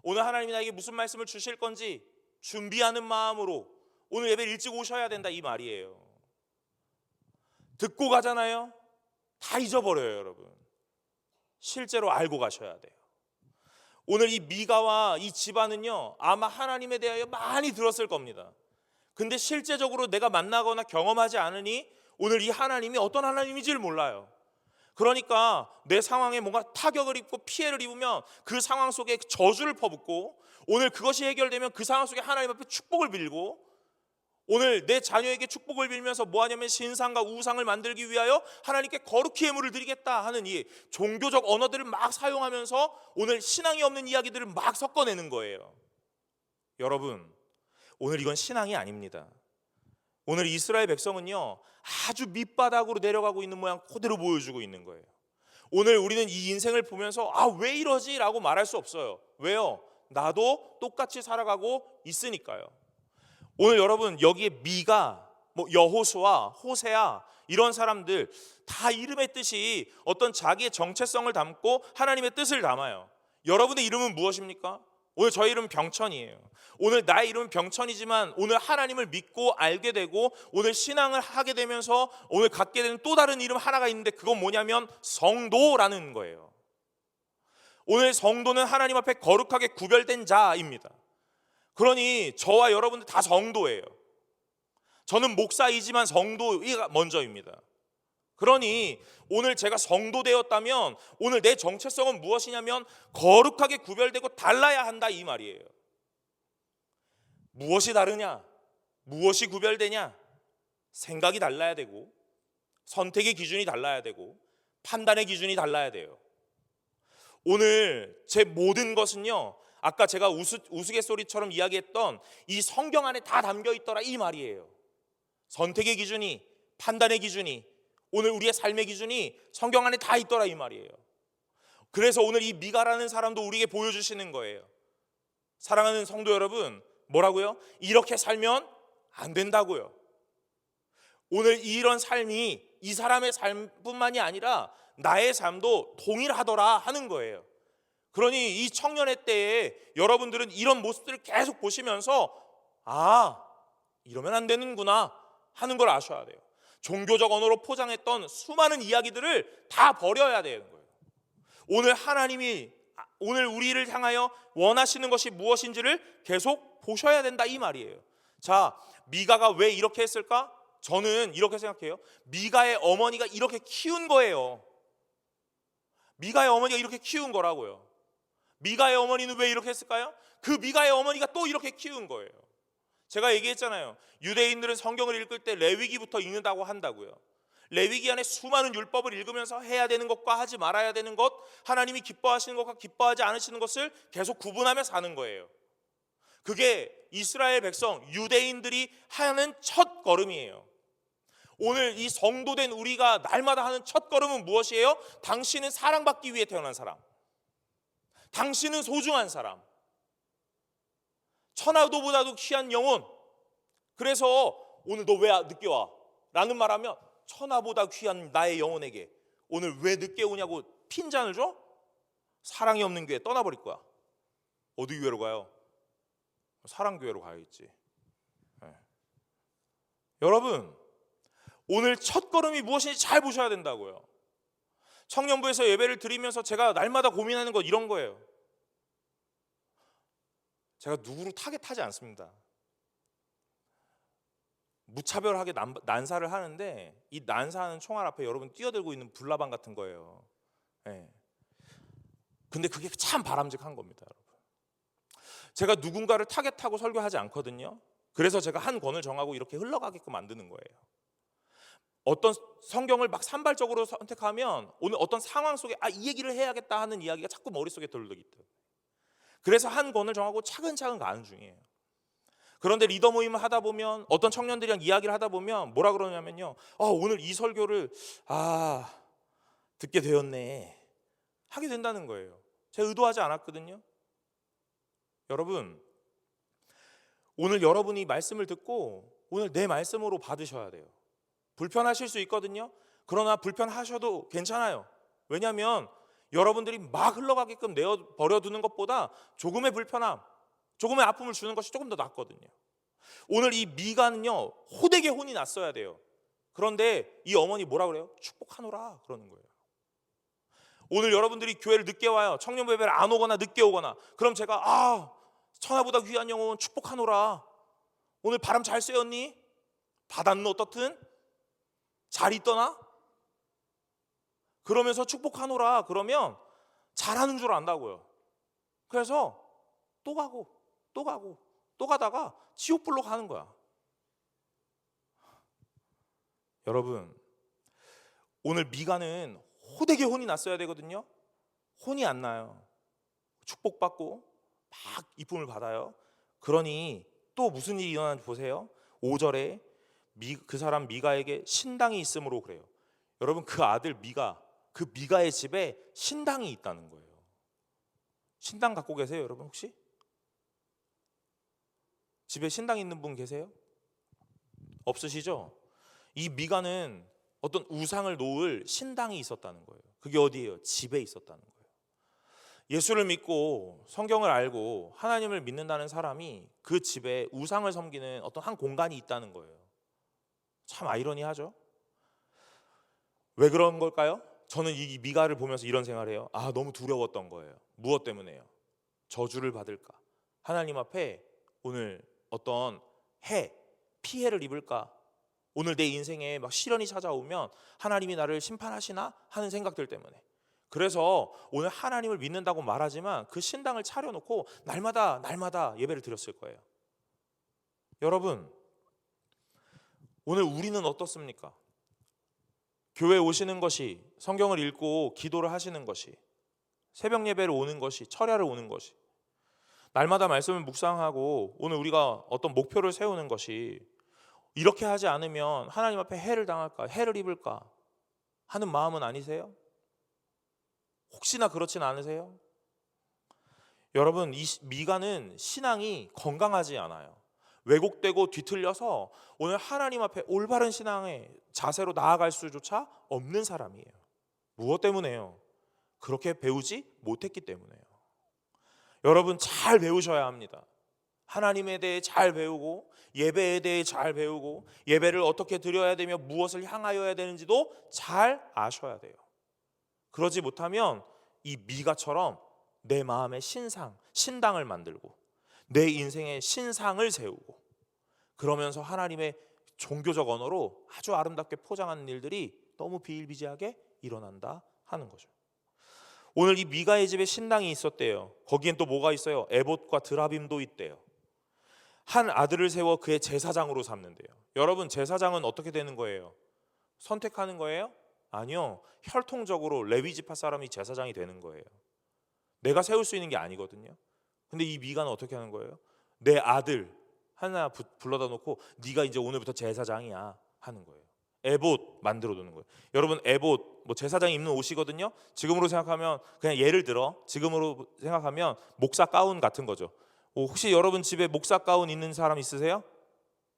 오늘 하나님이 나에게 무슨 말씀을 주실 건지 준비하는 마음으로 오늘 예배 일찍 오셔야 된다 이 말이에요. 듣고 가잖아요. 다 잊어버려요, 여러분. 실제로 알고 가셔야 돼요. 오늘 이 미가와 이 집안은요 아마 하나님에 대하여 많이 들었을 겁니다. 근데 실제적으로 내가 만나거나 경험하지 않으니 오늘 이 하나님이 어떤 하나님인지를 몰라요. 그러니까 내 상황에 뭔가 타격을 입고 피해를 입으면 그 상황 속에 저주를 퍼붓고 오늘 그것이 해결되면 그 상황 속에 하나님 앞에 축복을 빌고 오늘 내 자녀에게 축복을 빌면서 뭐 하냐면 신상과 우상을 만들기 위하여 하나님께 거룩히 예물을 드리겠다 하는 이 종교적 언어들을 막 사용하면서 오늘 신앙이 없는 이야기들을 막 섞어내는 거예요. 여러분, 오늘 이건 신앙이 아닙니다. 오늘 이스라엘 백성은요, 아주 밑바닥으로 내려가고 있는 모양 그대로 보여주고 있는 거예요. 오늘 우리는 이 인생을 보면서 왜 이러지? 라고 말할 수 없어요. 왜요? 나도 똑같이 살아가고 있으니까요. 오늘 여러분, 여기에 미가, 여호수아, 호세아 이런 사람들 다 이름의 뜻이 어떤 자기의 정체성을 담고 하나님의 뜻을 담아요. 여러분의 이름은 무엇입니까? 오늘 저희 이름은 병천이에요. 오늘 나의 이름은 병천이지만 오늘 하나님을 믿고 알게 되고 오늘 신앙을 하게 되면서 오늘 갖게 되는 또 다른 이름 하나가 있는데 그건 뭐냐면 성도라는 거예요. 오늘 성도는 하나님 앞에 거룩하게 구별된 자입니다. 그러니 저와 여러분들 다 성도예요. 저는 목사이지만 성도가 먼저입니다. 그러니 오늘 제가 성도 되었다면 오늘 내 정체성은 무엇이냐면 거룩하게 구별되고 달라야 한다 이 말이에요. 무엇이 다르냐? 무엇이 구별되냐? 생각이 달라야 되고 선택의 기준이 달라야 되고 판단의 기준이 달라야 돼요. 오늘 제 모든 것은요, 아까 제가 우스갯소리처럼 이야기했던 이 성경 안에 다 담겨 있더라 이 말이에요. 선택의 기준이, 판단의 기준이, 오늘 우리의 삶의 기준이 성경 안에 다 있더라 이 말이에요. 그래서 오늘 이 미가라는 사람도 우리에게 보여주시는 거예요. 사랑하는 성도 여러분, 뭐라고요? 이렇게 살면 안 된다고요. 오늘 이런 삶이 이 사람의 삶뿐만이 아니라 나의 삶도 동일하더라 하는 거예요. 그러니 이 청년의 때에 여러분들은 이런 모습들을 계속 보시면서 이러면 안 되는구나 하는 걸 아셔야 돼요. 종교적 언어로 포장했던 수많은 이야기들을 다 버려야 되는 거예요. 오늘 하나님이 오늘 우리를 향하여 원하시는 것이 무엇인지를 계속 보셔야 된다 이 말이에요. 자, 미가가 왜 이렇게 했을까? 저는 이렇게 생각해요. 미가의 어머니가 이렇게 키운 거예요. 미가의 어머니가 이렇게 키운 거라고요. 미가의 어머니는 왜 이렇게 했을까요? 그 미가의 어머니가 또 이렇게 키운 거예요. 제가 얘기했잖아요. 유대인들은 성경을 읽을 때 레위기부터 읽는다고 한다고요. 레위기 안에 수많은 율법을 읽으면서 해야 되는 것과 하지 말아야 되는 것, 하나님이 기뻐하시는 것과 기뻐하지 않으시는 것을 계속 구분하며 사는 거예요. 그게 이스라엘 백성, 유대인들이 하는 첫 걸음이에요. 오늘 이 성도된 우리가 날마다 하는 첫 걸음은 무엇이에요? 당신은 사랑받기 위해 태어난 사람, 당신은 소중한 사람, 천하도보다도 귀한 영혼. 그래서 오늘 너 왜 늦게 와? 라는 말하면 천하보다 귀한 나의 영혼에게 오늘 왜 늦게 오냐고 핀잔을 줘? 사랑이 없는 교회 떠나버릴 거야. 어디 교회로 가요? 사랑교회로 가야겠지. 네. 여러분, 오늘 첫 걸음이 무엇인지 잘 보셔야 된다고요. 청년부에서 예배를 드리면서 제가 날마다 고민하는 것 이런 거예요. 제가 누구를 타겟하지 않습니다. 무차별하게 난사를 하는데 이 난사하는 총알 앞에 여러분 뛰어들고 있는 불나방 같은 거예요. 네. 근데 그게 참 바람직한 겁니다, 여러분. 제가 누군가를 타겟하고 설교하지 않거든요. 그래서 제가 한 권을 정하고 이렇게 흘러가게끔 만드는 거예요. 어떤 성경을 막 산발적으로 선택하면 오늘 어떤 상황 속에 이 얘기를 해야겠다 하는 이야기가 자꾸 머릿속에 들기 때문에 그래서 한 권을 정하고 차근차근 가는 중이에요. 그런데 리더 모임을 하다 보면 어떤 청년들이랑 이야기를 하다 보면 뭐라 그러냐면요, 오늘 이 설교를 듣게 되었네 하게 된다는 거예요. 제가 의도하지 않았거든요. 여러분, 오늘 여러분이 말씀을 듣고 오늘 내 말씀으로 받으셔야 돼요. 불편하실 수 있거든요. 그러나 불편하셔도 괜찮아요. 왜냐하면 여러분들이 막 흘러가게끔 내버려두는 것보다 조금의 불편함, 조금의 아픔을 주는 것이 조금 더 낫거든요. 오늘 이 미가는요, 호되게 혼이 났어야 돼요. 그런데 이 어머니 뭐라 그래요? 축복하노라 그러는 거예요. 오늘 여러분들이 교회를 늦게 와요. 청년부 예배를 안 오거나 늦게 오거나, 그럼 제가 천하보다 귀한 영혼 축복하노라. 오늘 바람 잘 쐬었니? 바닷는 어떻든? 잘 있더나? 그러면서 축복하노라 그러면 잘하는 줄 안다고요. 그래서 또 가고 또 가고 또 가다가 지옥불로 가는 거야. 여러분, 오늘 미가는 호되게 혼이 났어야 되거든요. 혼이 안 나요. 축복받고 막 이쁨을 받아요. 그러니 또 무슨 일이 일어나는지 보세요. 5절에 그 사람 미가에게 신당이 있으므로 그래요. 여러분, 그 아들 미가, 그 미가의 집에 신당이 있다는 거예요. 신당 갖고 계세요, 여러분? 혹시 집에 신당 있는 분 계세요? 없으시죠? 이 미가는 어떤 우상을 놓을 신당이 있었다는 거예요. 그게 어디예요? 집에 있었다는 거예요. 예수를 믿고 성경을 알고 하나님을 믿는다는 사람이 그 집에 우상을 섬기는 어떤 한 공간이 있다는 거예요. 참 아이러니하죠? 왜 그런 걸까요? 저는 이 미가를 보면서 이런 생각을 해요. 너무 두려웠던 거예요. 무엇 때문에요? 저주를 받을까? 하나님 앞에 오늘 어떤 피해를 입을까? 오늘 내 인생에 막 시련이 찾아오면 하나님이 나를 심판하시나 하는 생각들 때문에. 그래서 오늘 하나님을 믿는다고 말하지만 그 신당을 차려놓고 날마다 예배를 드렸을 거예요. 여러분, 오늘 우리는 어떻습니까? 교회 오시는 것이, 성경을 읽고 기도를 하시는 것이, 새벽 예배를 오는 것이, 철야를 오는 것이, 날마다 말씀을 묵상하고 오늘 우리가 어떤 목표를 세우는 것이, 이렇게 하지 않으면 하나님 앞에 해를 당할까, 해를 입을까 하는 마음은 아니세요? 혹시나 그렇진 않으세요? 여러분, 이 미가는 신앙이 건강하지 않아요. 왜곡되고 뒤틀려서 오늘 하나님 앞에 올바른 신앙의 자세로 나아갈 수조차 없는 사람이에요. 무엇 때문에요? 그렇게 배우지 못했기 때문에요. 여러분, 잘 배우셔야 합니다. 하나님에 대해 잘 배우고, 예배에 대해 잘 배우고, 예배를 어떻게 드려야 되며 무엇을 향하여야 되는지도 잘 아셔야 돼요. 그러지 못하면 이 미가처럼 내 마음의 신당을 만들고 내 인생의 신상을 세우고, 그러면서 하나님의 종교적 언어로 아주 아름답게 포장하는 일들이 너무 비일비재하게 일어난다 하는 거죠. 오늘 이 미가의 집에 신당이 있었대요. 거기엔 또 뭐가 있어요? 에봇과 드라빔도 있대요. 한 아들을 세워 그의 제사장으로 삼는데요. 여러분, 제사장은 어떻게 되는 거예요? 선택하는 거예요? 아니요. 혈통적으로 레위 지파 사람이 제사장이 되는 거예요. 내가 세울 수 있는 게 아니거든요. 근데 이 미가는 어떻게 하는 거예요? 내 아들 하나 불러다 놓고 네가 이제 오늘부터 제사장이야 하는 거예요. 에봇 만들어 두는 거예요. 여러분, 에봇 제사장이 입는 옷이거든요. 지금으로 생각하면, 그냥 예를 들어 지금으로 생각하면 목사 가운 같은 거죠. 혹시 여러분 집에 목사 가운 있는 사람 있으세요?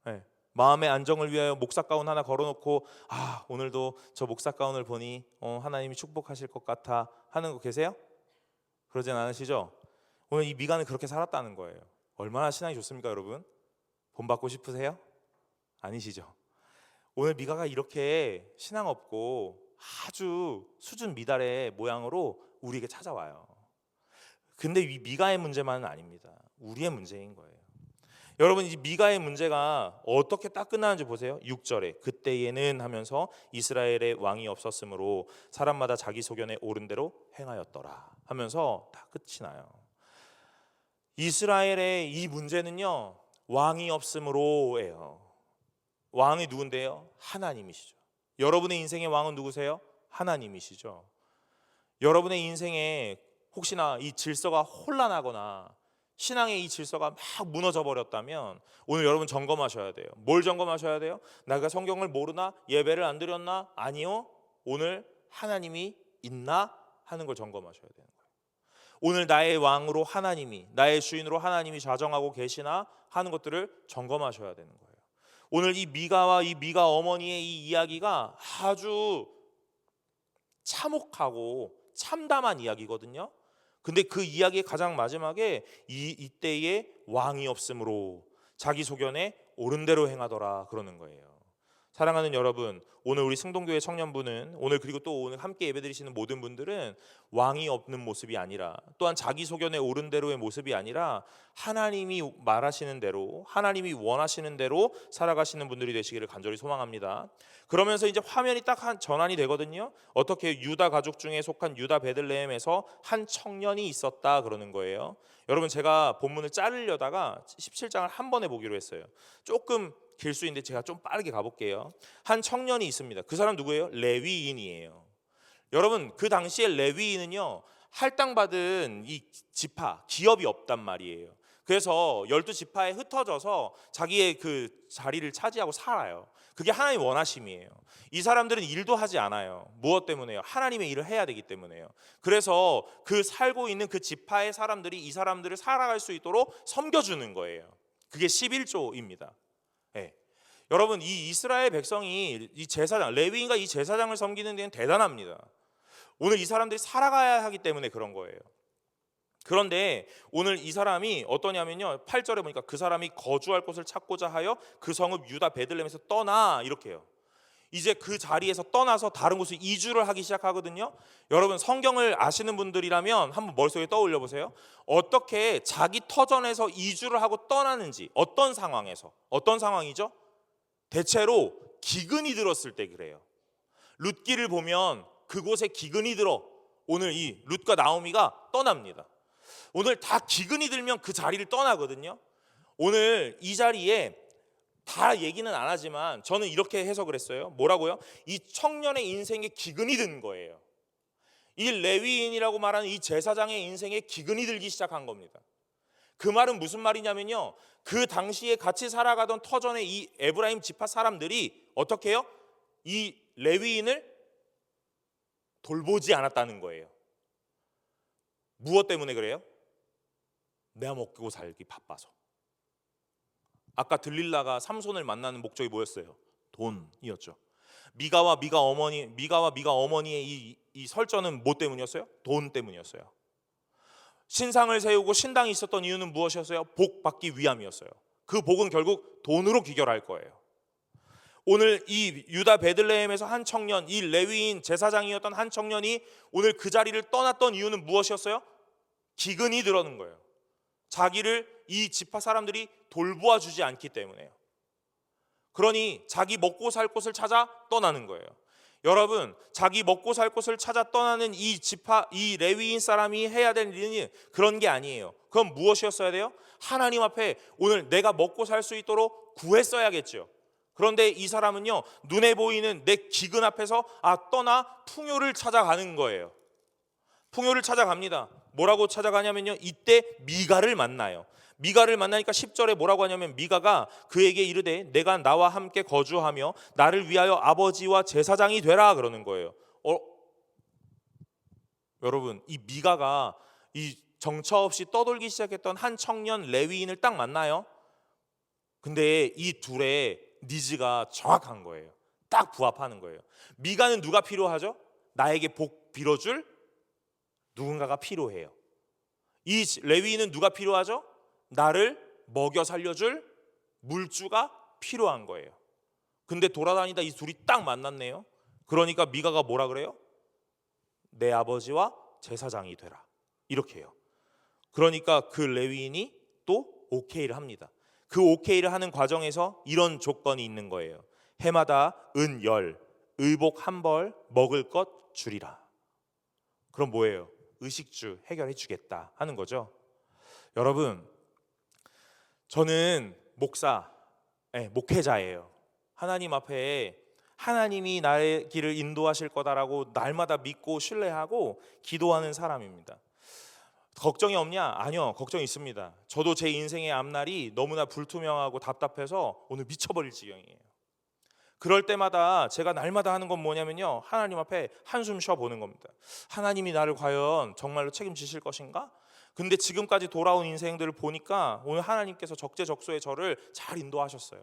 네. 마음의 안정을 위하여 목사 가운 하나 걸어놓고 오늘도 저 목사 가운을 보니 하나님이 축복하실 것 같아 하는 거 계세요? 그러진 않으시죠? 오늘 이 미가는 그렇게 살았다는 거예요. 얼마나 신앙이 좋습니까, 여러분? 본받고 싶으세요? 아니시죠? 오늘 미가가 이렇게 신앙 없고 아주 수준 미달의 모양으로 우리에게 찾아와요. 근데 이 미가의 문제만은 아닙니다. 우리의 문제인 거예요. 여러분, 이 미가의 문제가 어떻게 딱 끝나는지 보세요. 6절에 그때에는 하면서 이스라엘의 왕이 없었으므로 사람마다 자기 소견에 옳은 대로 행하였더라 하면서 다 끝이 나요. 이스라엘의 이 문제는요, 왕이 없으므로예요. 왕이 누군데요? 하나님이시죠. 여러분의 인생의 왕은 누구세요? 하나님이시죠. 여러분의 인생에 혹시나 이 질서가 혼란하거나 신앙의 이 질서가 막 무너져 버렸다면 오늘 여러분 점검하셔야 돼요. 뭘 점검하셔야 돼요? 내가 성경을 모르나? 예배를 안 드렸나? 아니요. 오늘 하나님이 있나? 하는 걸 점검하셔야 되는 거예요. 오늘 나의 왕으로 하나님이, 나의 주인으로 하나님이 좌정하고 계시나? 하는 것들을 점검하셔야 되는 거예요. 오늘 이 미가와 이 미가 어머니의 이 이야기가 아주 참혹하고 참담한 이야기거든요. 근데 그 이야기의 가장 마지막에 이때에 왕이 없으므로 자기 소견에 옳은 대로 행하더라 그러는 거예요. 사랑하는 여러분, 오늘 우리 승동교회 청년부는 오늘 그리고 또 오늘 함께 예배드리시는 모든 분들은 왕이 없는 모습이 아니라, 또한 자기 소견에 옳은 대로의 모습이 아니라 하나님이 말하시는 대로, 하나님이 원하시는 대로 살아가시는 분들이 되시기를 간절히 소망합니다. 그러면서 이제 화면이 딱 한 전환이 되거든요. 어떻게 유다 가족 중에 속한 유다 베들레헴에서 한 청년이 있었다 그러는 거예요. 여러분 제가 본문을 자르려다가 17장을 한 번에 보기로 했어요. 조금 길 수 있는데 제가 좀 빠르게 가볼게요. 한 청년이 있습니다. 그 사람 누구예요? 레위인이에요. 여러분 그 당시에 레위인은요 할당받은 이 지파 기업이 없단 말이에요. 그래서 12지파에 흩어져서 자기의 그 자리를 차지하고 살아요. 그게 하나님의 원하심이에요. 이 사람들은 일도 하지 않아요. 무엇 때문에요? 하나님의 일을 해야 되기 때문에요. 그래서 그 살고 있는 그 지파의 사람들이 이 사람들을 살아갈 수 있도록 섬겨주는 거예요. 그게 11조입니다. 네. 여러분 이 이스라엘 백성이 이 제사장 레위인과 이 제사장을 섬기는 데는 대단합니다. 오늘 이 사람들이 살아가야 하기 때문에 그런 거예요. 그런데 오늘 이 사람이 어떠냐면요 8절에 보니까 그 사람이 거주할 곳을 찾고자 하여 그 성읍 유다 베들레헴에서 떠나 이렇게 해요. 이제 그 자리에서 떠나서 다른 곳으로 이주를 하기 시작하거든요. 여러분 성경을 아시는 분들이라면 한번 머릿속에 떠올려 보세요. 어떻게 자기 터전에서 이주를 하고 떠나는지, 어떤 상황에서, 어떤 상황이죠? 대체로 기근이 들었을 때 그래요. 룻기를 보면 그곳에 기근이 들어 오늘 이 룻과 나오미가 떠납니다. 오늘 다 기근이 들면 그 자리를 떠나거든요. 오늘 이 자리에 다 얘기는 안 하지만 저는 이렇게 해석을 했어요. 뭐라고요? 이 청년의 인생에 기근이 든 거예요. 이 레위인이라고 말하는 이 제사장의 인생에 기근이 들기 시작한 겁니다. 그 말은 무슨 말이냐면요 그 당시에 같이 살아가던 터전의 이 에브라임 지파 사람들이 어떻게 해요? 이 레위인을 돌보지 않았다는 거예요. 무엇 때문에 그래요? 내가 먹고 살기 바빠서. 아까 들릴라가 삼손을 만나는 목적이 뭐였어요? 돈이었죠. 미가와 미가 어머니의 이 설전은 뭐 때문이었어요? 돈 때문이었어요. 신상을 세우고 신당이 있었던 이유는 무엇이었어요? 복 받기 위함이었어요. 그 복은 결국 돈으로 귀결할 거예요. 오늘 이 유다 베들레헴에서 한 청년, 이 레위인 제사장이었던 한 청년이 오늘 그 자리를 떠났던 이유는 무엇이었어요? 기근이 들어는 거예요. 자기를 이 지파 사람들이 돌보아 주지 않기 때문에요. 그러니 자기 먹고 살 곳을 찾아 떠나는 거예요. 여러분, 자기 먹고 살 곳을 찾아 떠나는 이 지파, 이 레위인 사람이 해야 될 일은 그런 게 아니에요. 그럼 무엇이었어야 돼요? 하나님 앞에 오늘 내가 먹고 살 수 있도록 구했어야겠죠. 그런데 이 사람은요, 눈에 보이는 내 기근 앞에서 떠나 풍요를 찾아가는 거예요. 풍요를 찾아갑니다. 뭐라고 찾아가냐면요, 이때 미가를 만나요. 미가를 만나니까 10절에 뭐라고 하냐면 미가가 그에게 이르되 내가 나와 함께 거주하며 나를 위하여 아버지와 제사장이 되라 그러는 거예요. 여러분, 이 미가가 이 정처 없이 떠돌기 시작했던 한 청년 레위인을 딱 만나요. 근데 이 둘의 니즈가 정확한 거예요. 딱 부합하는 거예요. 미가는 누가 필요하죠? 나에게 복 빌어줄 누군가가 필요해요. 이 레위인은 누가 필요하죠? 나를 먹여 살려줄 물주가 필요한 거예요. 근데 돌아다니다 이 둘이 딱 만났네요. 그러니까 미가가 뭐라 그래요? 내 아버지와 제사장이 되라 이렇게 해요. 그러니까 그 레위인이 또 오케이를 합니다. 그 오케이를 하는 과정에서 이런 조건이 있는 거예요. 해마다 은 10, 의복 1벌, 먹을 것 주리라. 그럼 뭐예요? 의식주 해결해 주겠다 하는 거죠. 여러분, 저는 목회자예요. 하나님 앞에 하나님이 나의 길을 인도하실 거다라고 날마다 믿고 신뢰하고 기도하는 사람입니다. 걱정이 없냐? 아니요, 걱정이 있습니다. 저도 제 인생의 앞날이 너무나 불투명하고 답답해서 오늘 미쳐버릴 지경이에요. 그럴 때마다 제가 날마다 하는 건 뭐냐면요, 하나님 앞에 한숨 쉬어보는 겁니다. 하나님이 나를 과연 정말로 책임지실 것인가? 근데 지금까지 돌아온 인생들을 보니까 오늘 하나님께서 적재적소에 저를 잘 인도하셨어요.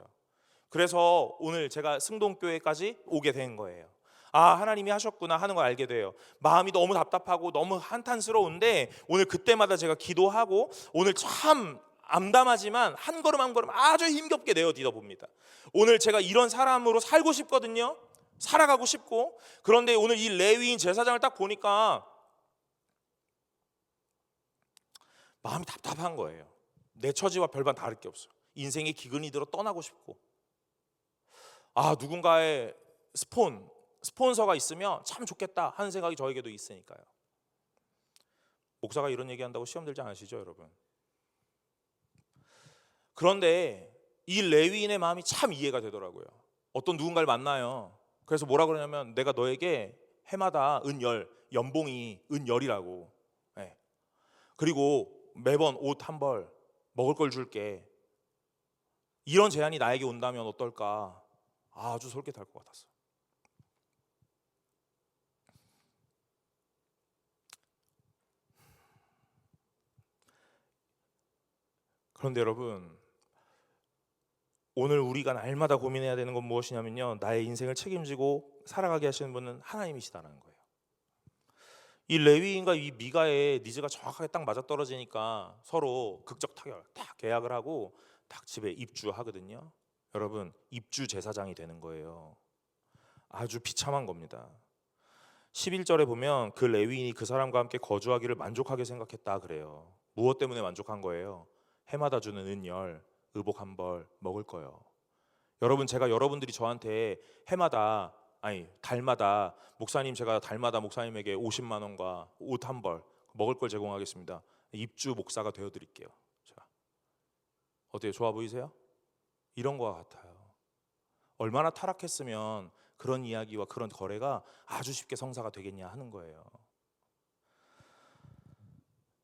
그래서 오늘 제가 승동교회까지 오게 된 거예요. 하나님이 하셨구나 하는 걸 알게 돼요. 마음이 너무 답답하고 너무 한탄스러운데 오늘 그때마다 제가 기도하고 오늘 참 암담하지만 한 걸음 한 걸음 아주 힘겹게 내어 봅니다. 오늘 제가 이런 사람으로 살고 싶거든요. 살아가고 싶고. 그런데 오늘 이 레위인 제사장을 딱 보니까 마음이 답답한 거예요. 내 처지와 별반 다를 게 없어요. 인생에 기근이 들어 떠나고 싶고, 누군가의 스폰서가 있으면 참 좋겠다 하는 생각이 저에게도 있으니까요. 목사가 이런 얘기한다고 시험 들지 않으시죠, 여러분? 그런데 이 레위인의 마음이 참 이해가 되더라고요. 어떤 누군가를 만나요. 그래서 뭐라 그러냐면 내가 너에게 해마다 은열, 연봉이 은열이라고. 네. 그리고 매번 옷 한 벌, 먹을 걸 줄게. 이런 제안이 나에게 온다면 어떨까? 아주 솔깃할 것 같았어요. 그런데 여러분, 오늘 우리가 날마다 고민해야 되는 건 무엇이냐면요, 나의 인생을 책임지고 살아가게 하시는 분은 하나님이시다는 거예요. 이 레위인과 이 미가의 니즈가 정확하게 딱 맞아떨어지니까 서로 극적 타결, 딱 계약을 하고 딱 집에 입주하거든요. 여러분, 입주 제사장이 되는 거예요. 아주 비참한 겁니다. 11절에 보면 그 레위인이 그 사람과 함께 거주하기를 만족하게 생각했다 그래요. 무엇 때문에 만족한 거예요? 해마다 주는 은열, 의복 한 벌, 먹을 거요. 여러분, 제가 여러분들이 저한테 해마다, 아니 달마다, 목사님 제가 달마다 목사님에게 50만 원과 옷 한 벌, 먹을 걸 제공하겠습니다. 입주 목사가 되어 드릴게요. 자, 어때요? 좋아 보이세요? 이런 거 같아요. 얼마나 타락했으면 그런 이야기와 그런 거래가 아주 쉽게 성사가 되겠냐 하는 거예요.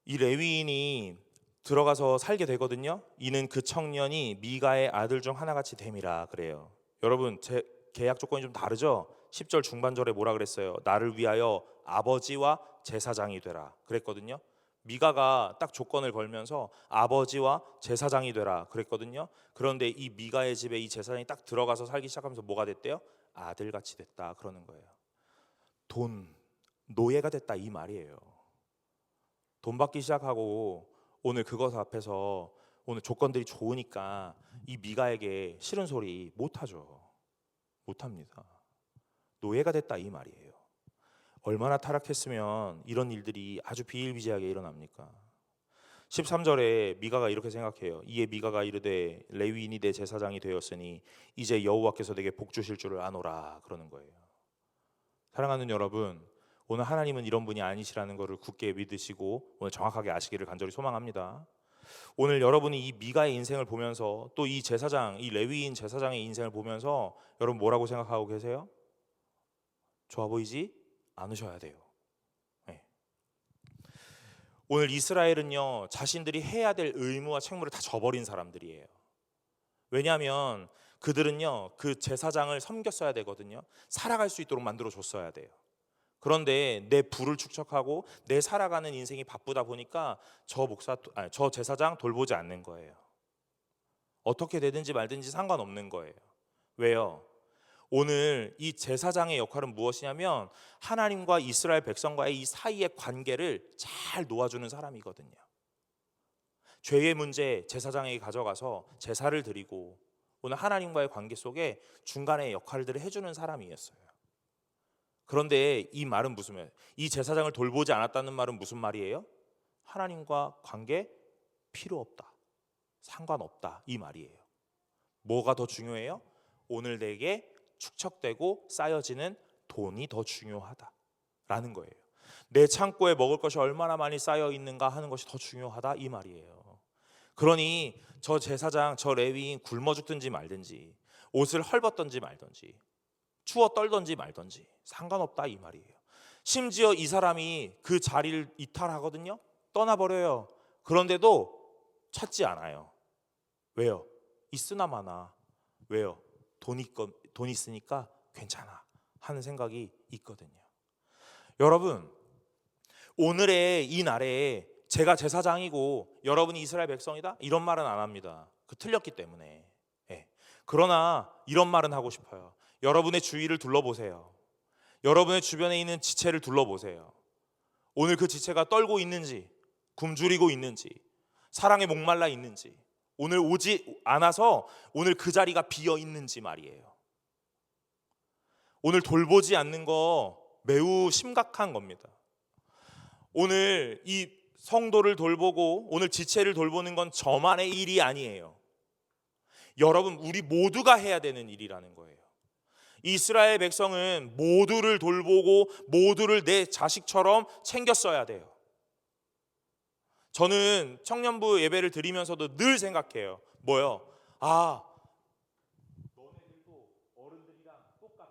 이 레위인이 들어가서 살게 되거든요. 이는 그 청년이 미가의 아들 중 하나같이 됨이라 그래요. 여러분, 제 계약 조건이 좀 다르죠? 10절 중반절에 뭐라 그랬어요? 나를 위하여 아버지와 제사장이 되라 그랬거든요. 미가가 딱 조건을 걸면서 아버지와 제사장이 되라 그랬거든요. 그런데 이 미가의 집에 이 제사장이 딱 들어가서 살기 시작하면서 뭐가 됐대요? 아들같이 됐다 그러는 거예요. 노예가 됐다 이 말이에요. 돈 받기 시작하고 오늘 그것 앞에서 오늘 조건들이 좋으니까 이 미가에게 싫은 소리 못하죠. 못합니다. 노예가 됐다 이 말이에요. 얼마나 타락했으면 이런 일들이 아주 비일비재하게 일어납니까? 13절에 미가가 이렇게 생각해요. 이에 미가가 이르되 레위인이 내 제사장이 되었으니 이제 여호와께서 내게 복 주실 줄을 아노라 그러는 거예요. 사랑하는 여러분, 오늘 하나님은 이런 분이 아니시라는 것을 굳게 믿으시고 오늘 정확하게 아시기를 간절히 소망합니다. 오늘 여러분이 이 미가의 인생을 보면서 또 이 제사장, 이 레위인 제사장의 인생을 보면서 여러분 뭐라고 생각하고 계세요? 좋아 보이지 않으셔야 돼요. 네. 오늘 이스라엘은요, 자신들이 해야 될 의무와 책무를 다 저버린 사람들이에요. 왜냐하면 그들은요, 그 제사장을 섬겼어야 되거든요. 살아갈 수 있도록 만들어 줬어야 돼요. 그런데 내 부를 축적하고 내 살아가는 인생이 바쁘다 보니까 저 제사장 돌보지 않는 거예요. 어떻게 되든지 말든지 상관없는 거예요. 왜요? 오늘 이 제사장의 역할은 무엇이냐면 하나님과 이스라엘 백성과의 이 사이의 관계를 잘 놓아주는 사람이거든요. 죄의 문제 제사장에게 가져가서 제사를 드리고 오늘 하나님과의 관계 속에 중간에 역할들을 해주는 사람이었어요. 그런데 이 말은 무슨 말이에요? 이 제사장을 돌보지 않았다는 말은 무슨 말이에요? 하나님과 관계 필요 없다, 상관없다 이 말이에요. 뭐가 더 중요해요? 오늘 내게 축적되고 쌓여지는 돈이 더 중요하다라는 거예요. 내 창고에 먹을 것이 얼마나 많이 쌓여 있는가 하는 것이 더 중요하다 이 말이에요. 그러니 저 제사장, 저 레위인 굶어 죽든지 말든지 옷을 헐벗든지 말든지 추워 떨든지 말든지 상관없다 이 말이에요. 심지어 이 사람이 그 자리를 이탈하거든요. 떠나버려요. 그런데도 찾지 않아요. 왜요? 있으나 마나. 왜요? 돈 있으니까 괜찮아 하는 생각이 있거든요. 여러분, 오늘의 이 날에 제가 제사장이고 여러분이 이스라엘 백성이다 이런 말은 안 합니다. 그 틀렸기 때문에. 네. 그러나 이런 말은 하고 싶어요. 여러분의 주위를 둘러보세요. 여러분의 주변에 있는 지체를 둘러보세요. 오늘 그 지체가 떨고 있는지, 굶주리고 있는지, 사랑에 목말라 있는지, 오늘 오지 않아서 오늘 그 자리가 비어 있는지 말이에요. 오늘 돌보지 않는 거 매우 심각한 겁니다. 오늘 이 성도를 돌보고 오늘 지체를 돌보는 건 저만의 일이 아니에요. 여러분, 우리 모두가 해야 되는 일이라는 거예요. 이스라엘 백성은 모두를 돌보고 모두를 내 자식처럼 챙겼어야 돼요. 저는 청년부 예배를 드리면서도 늘 생각해요. 뭐요? 아, 너네들도 어른들이랑 똑같아.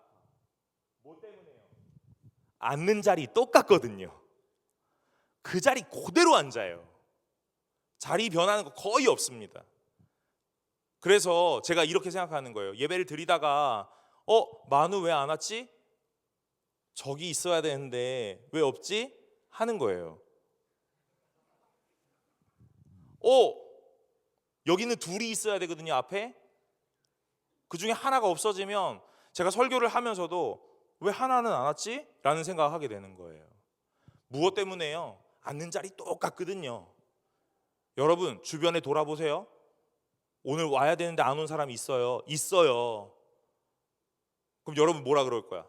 뭐 때문에요? 앉는 자리 똑같거든요. 그 자리 그대로 앉아요. 자리 변하는 거 거의 없습니다. 그래서 제가 이렇게 생각하는 거예요. 예배를 드리다가 만우 왜 안 왔지? 저기 있어야 되는데 왜 없지? 하는 거예요. 여기는 둘이 있어야 되거든요, 앞에. 그 중에 하나가 없어지면 제가 설교를 하면서도 왜 하나는 안 왔지? 라는 생각을 하게 되는 거예요. 무엇 때문에요? 앉는 자리 똑같거든요. 여러분 주변에 돌아보세요. 오늘 와야 되는데 안 온 사람이 있어요. 있어요. 그럼 여러분 뭐라 그럴 거야?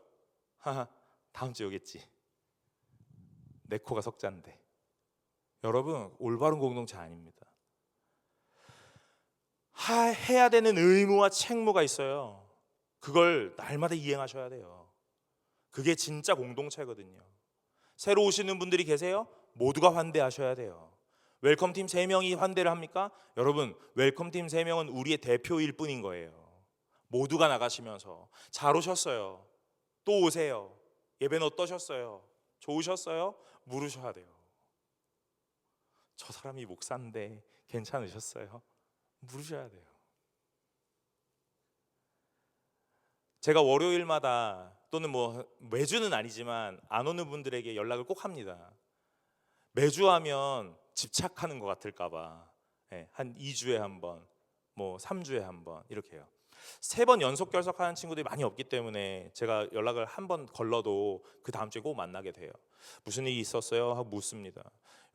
하하, 다음 주에 오겠지. 내 코가 석자인데. 여러분 올바른 공동체 아닙니다. 해야 되는 의무와 책무가 있어요. 그걸 날마다 이행하셔야 돼요. 그게 진짜 공동체거든요. 새로 오시는 분들이 계세요? 모두가 환대하셔야 돼요. 웰컴팀 3명이 환대를 합니까? 여러분 웰컴팀 3명은 우리의 대표일 뿐인 거예요. 모두가 나가시면서 잘 오셨어요. 또 오세요. 예배는 어떠셨어요? 좋으셨어요? 물으셔야 돼요. 저 사람이 목사인데 괜찮으셨어요? 물으셔야 돼요. 제가 월요일마다 또는 뭐 매주는 아니지만 안 오는 분들에게 연락을 꼭 합니다. 매주 하면 집착하는 것 같을까 봐. 한 2주에 한 번, 뭐 3주에 한 번 이렇게 해요. 3번 연속 결석하는 친구들이 많이 없기 때문에 제가 연락을 한 번 걸러도 그 다음 주에 꼭 만나게 돼요. 무슨 일이 있었어요? 하고 묻습니다.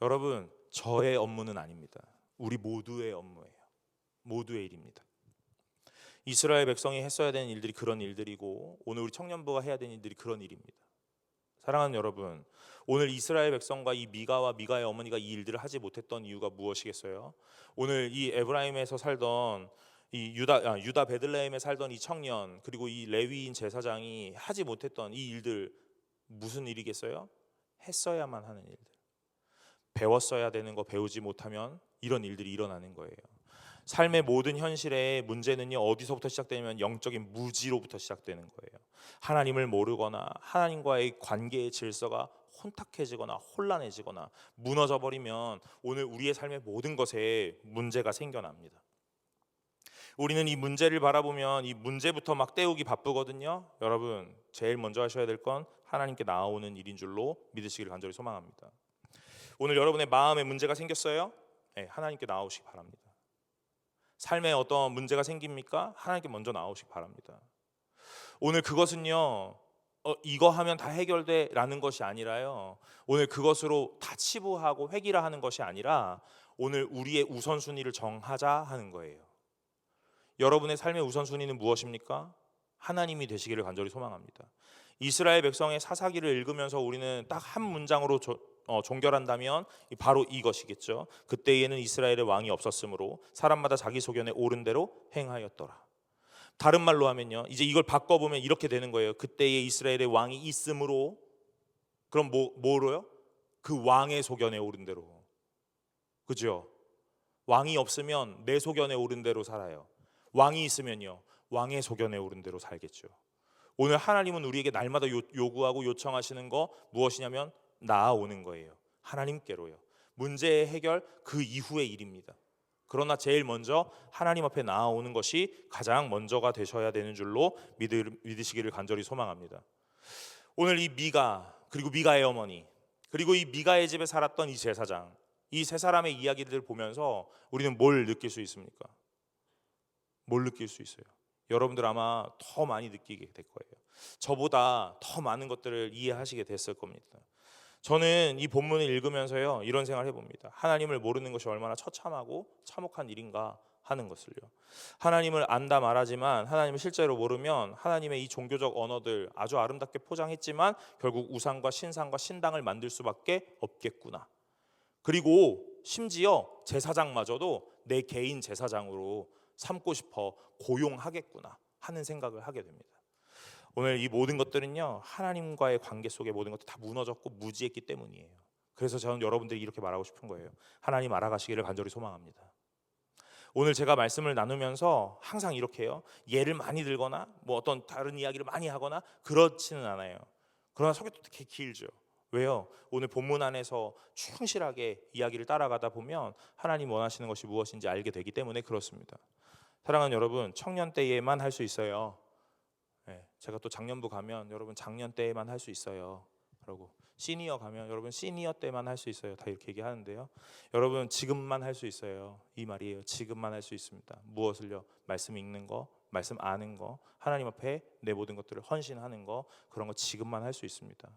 여러분 저의 업무는 아닙니다. 우리 모두의 업무예요. 모두의 일입니다. 이스라엘 백성이 했어야 되는 일들이 그런 일들이고 오늘 우리 청년부가 해야 되는 일들이 그런 일입니다. 사랑하는 여러분, 오늘 이스라엘 백성과 이 미가와 미가의 어머니가 이 일들을 하지 못했던 이유가 무엇이겠어요? 오늘 이 에브라임에서 살던 이 유다 베들레헴에 살던 이 청년 그리고 이 레위인 제사장이 하지 못했던 이 일들 무슨 일이겠어요? 했어야만 하는 일들. 배웠어야 되는 거 배우지 못하면 이런 일들이 일어나는 거예요. 삶의 모든 현실의 문제는요 어디서부터 시작되냐면 영적인 무지로부터 시작되는 거예요. 하나님을 모르거나 하나님과의 관계의 질서가 혼탁해지거나 혼란해지거나 무너져 버리면 오늘 우리의 삶의 모든 것에 문제가 생겨납니다. 우리는 이 문제를 바라보면 이 문제부터 막 때우기 바쁘거든요. 여러분 제일 먼저 하셔야 될 건 하나님께 나아오는 일인 줄로 믿으시기를 간절히 소망합니다. 오늘 여러분의 마음에 문제가 생겼어요? 네, 하나님께 나아오시기 바랍니다. 삶에 어떤 문제가 생깁니까? 하나님께 먼저 나오시기 바랍니다. 오늘 그것은요 이거 하면 다 해결돼 라는 것이 아니라요 오늘 그것으로 다 치부하고 회귀라 하는 것이 아니라 오늘 우리의 우선순위를 정하자 하는 거예요. 여러분의 삶의 우선순위는 무엇입니까? 하나님이 되시기를 간절히 소망합니다. 이스라엘 백성의 사사기를 읽으면서 우리는 딱 한 문장으로 종결한다면 바로 이것이겠죠. 그때에는 이스라엘의 왕이 없었으므로 사람마다 자기 소견에 옳은 대로 행하였더라. 다른 말로 하면요 이제 이걸 바꿔보면 이렇게 되는 거예요. 그때에 이스라엘의 왕이 있으므로 그럼 뭐로요? 그 왕의 소견에 옳은 대로. 그죠? 왕이 없으면 내 소견에 옳은 대로 살아요. 왕이 있으면요 왕의 소견에 옳은 대로 살겠죠. 오늘 하나님은 우리에게 날마다 요구하고 요청하시는 거 무엇이냐면 나아오는 거예요. 하나님께로요. 문제의 해결 그 이후의 일입니다. 그러나 제일 먼저 하나님 앞에 나아오는 것이 가장 먼저가 되셔야 되는 줄로 믿으시기를 간절히 소망합니다. 오늘 이 미가 그리고 미가의 어머니 그리고 이 미가의 집에 살았던 이 제사장 이 세 사람의 이야기들을 보면서 우리는 뭘 느낄 수 있습니까? 뭘 느낄 수 있어요? 여러분들 아마 더 많이 느끼게 될 거예요. 저보다 더 많은 것들을 이해하시게 됐을 겁니다. 저는 이 본문을 읽으면서요 이런 생각을 해봅니다. 하나님을 모르는 것이 얼마나 처참하고 참혹한 일인가 하는 것을요. 하나님을 안다 말하지만 하나님을 실제로 모르면 하나님의 이 종교적 언어들 아주 아름답게 포장했지만 결국 우상과 신상과 신당을 만들 수밖에 없겠구나. 그리고 심지어 제사장마저도 내 개인 제사장으로 삼고 싶어 고용하겠구나 하는 생각을 하게 됩니다. 오늘 이 모든 것들은요 하나님과의 관계 속에 모든 것들이 다 무너졌고 무지했기 때문이에요. 그래서 저는 여러분들이 이렇게 말하고 싶은 거예요. 하나님 알아가시기를 간절히 소망합니다. 오늘 제가 말씀을 나누면서 항상 이렇게 해요. 예를 많이 들거나 뭐 어떤 다른 이야기를 많이 하거나 그렇지는 않아요. 그러나 설교도 되게 길죠. 왜요? 오늘 본문 안에서 충실하게 이야기를 따라가다 보면 하나님 원하시는 것이 무엇인지 알게 되기 때문에 그렇습니다. 사랑하는 여러분, 청년 때에만 할 수 있어요. 제가 또 작년부 가면 여러분 작년 때에만 할 수 있어요. 그러고 시니어 가면 여러분 시니어 때만 할 수 있어요. 다 이렇게 얘기하는데요. 여러분 지금만 할 수 있어요. 이 말이에요. 지금만 할 수 있습니다. 무엇을요? 말씀 읽는 거, 말씀 아는 거, 하나님 앞에 내 모든 것들을 헌신하는 거, 그런 거 지금만 할 수 있습니다.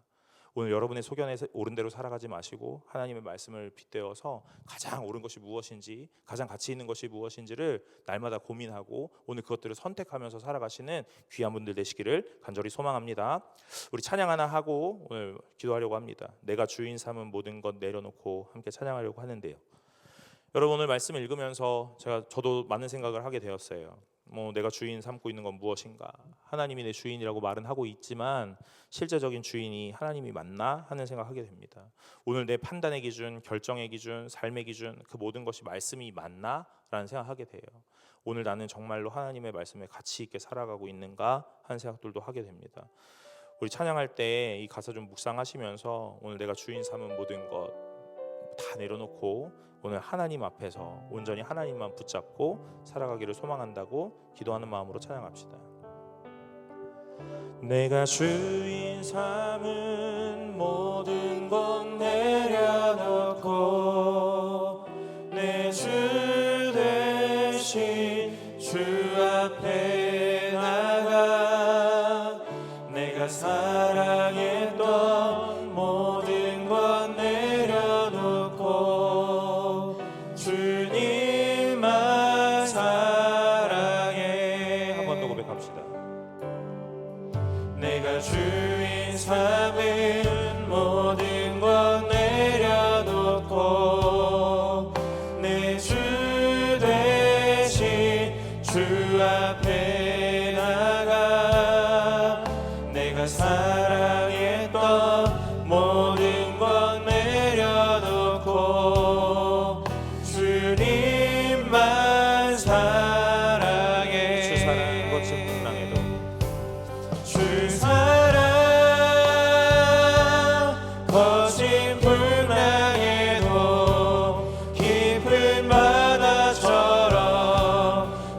오늘 여러분의 소견에 옳은 대로 살아가지 마시고 하나님의 말씀을 빗대어서 가장 옳은 것이 무엇인지, 가장 가치 있는 것이 무엇인지를 날마다 고민하고 오늘 그것들을 선택하면서 살아가시는 귀한 분들 되시기를 간절히 소망합니다. 우리 찬양 하나 하고 오늘 기도하려고 합니다. 내가 주인 삼은 모든 것 내려놓고 함께 찬양하려고 하는데요. 여러분 오늘 말씀을 읽으면서 저도 많은 생각을 하게 되었어요. 내가 주인 삼고 있는 건 무엇인가? 하나님이 내 주인이라고 말은 하고 있지만 실제적인 주인이 하나님이 맞나 하는 생각하게 됩니다. 오늘 내 판단의 기준, 결정의 기준, 삶의 기준, 그 모든 것이 말씀이 맞나? 라는 생각하게 돼요. 오늘 나는 정말로 하나님의 말씀에 가치 있게 살아가고 있는가 하는 생각들도 하게 됩니다. 우리 찬양할 때 이 가사 좀 묵상하시면서 오늘 내가 주인 삼은 모든 것 다 내려놓고 오늘 하나님 앞에서 온전히 하나님만 붙잡고 살아가기를 소망한다고 기도하는 마음으로 찬양합시다. 내가 주인 삼은 모든 것 내려놓고 내 주 대신 주 앞에 나가 내가 사랑했던 모든 것 내려놓고 주님만 사랑해. 한 번 더 고백합시다. 내가 주인 삼은 모든 것 내려놓고 내 주 대신 주 앞에 나가 내가 사랑했던 모든 것 내려놓고 주님만 사랑해. 주 사랑하는 것은 풍랑에도 주 사랑 거친 풍랑에도 깊은 바다처럼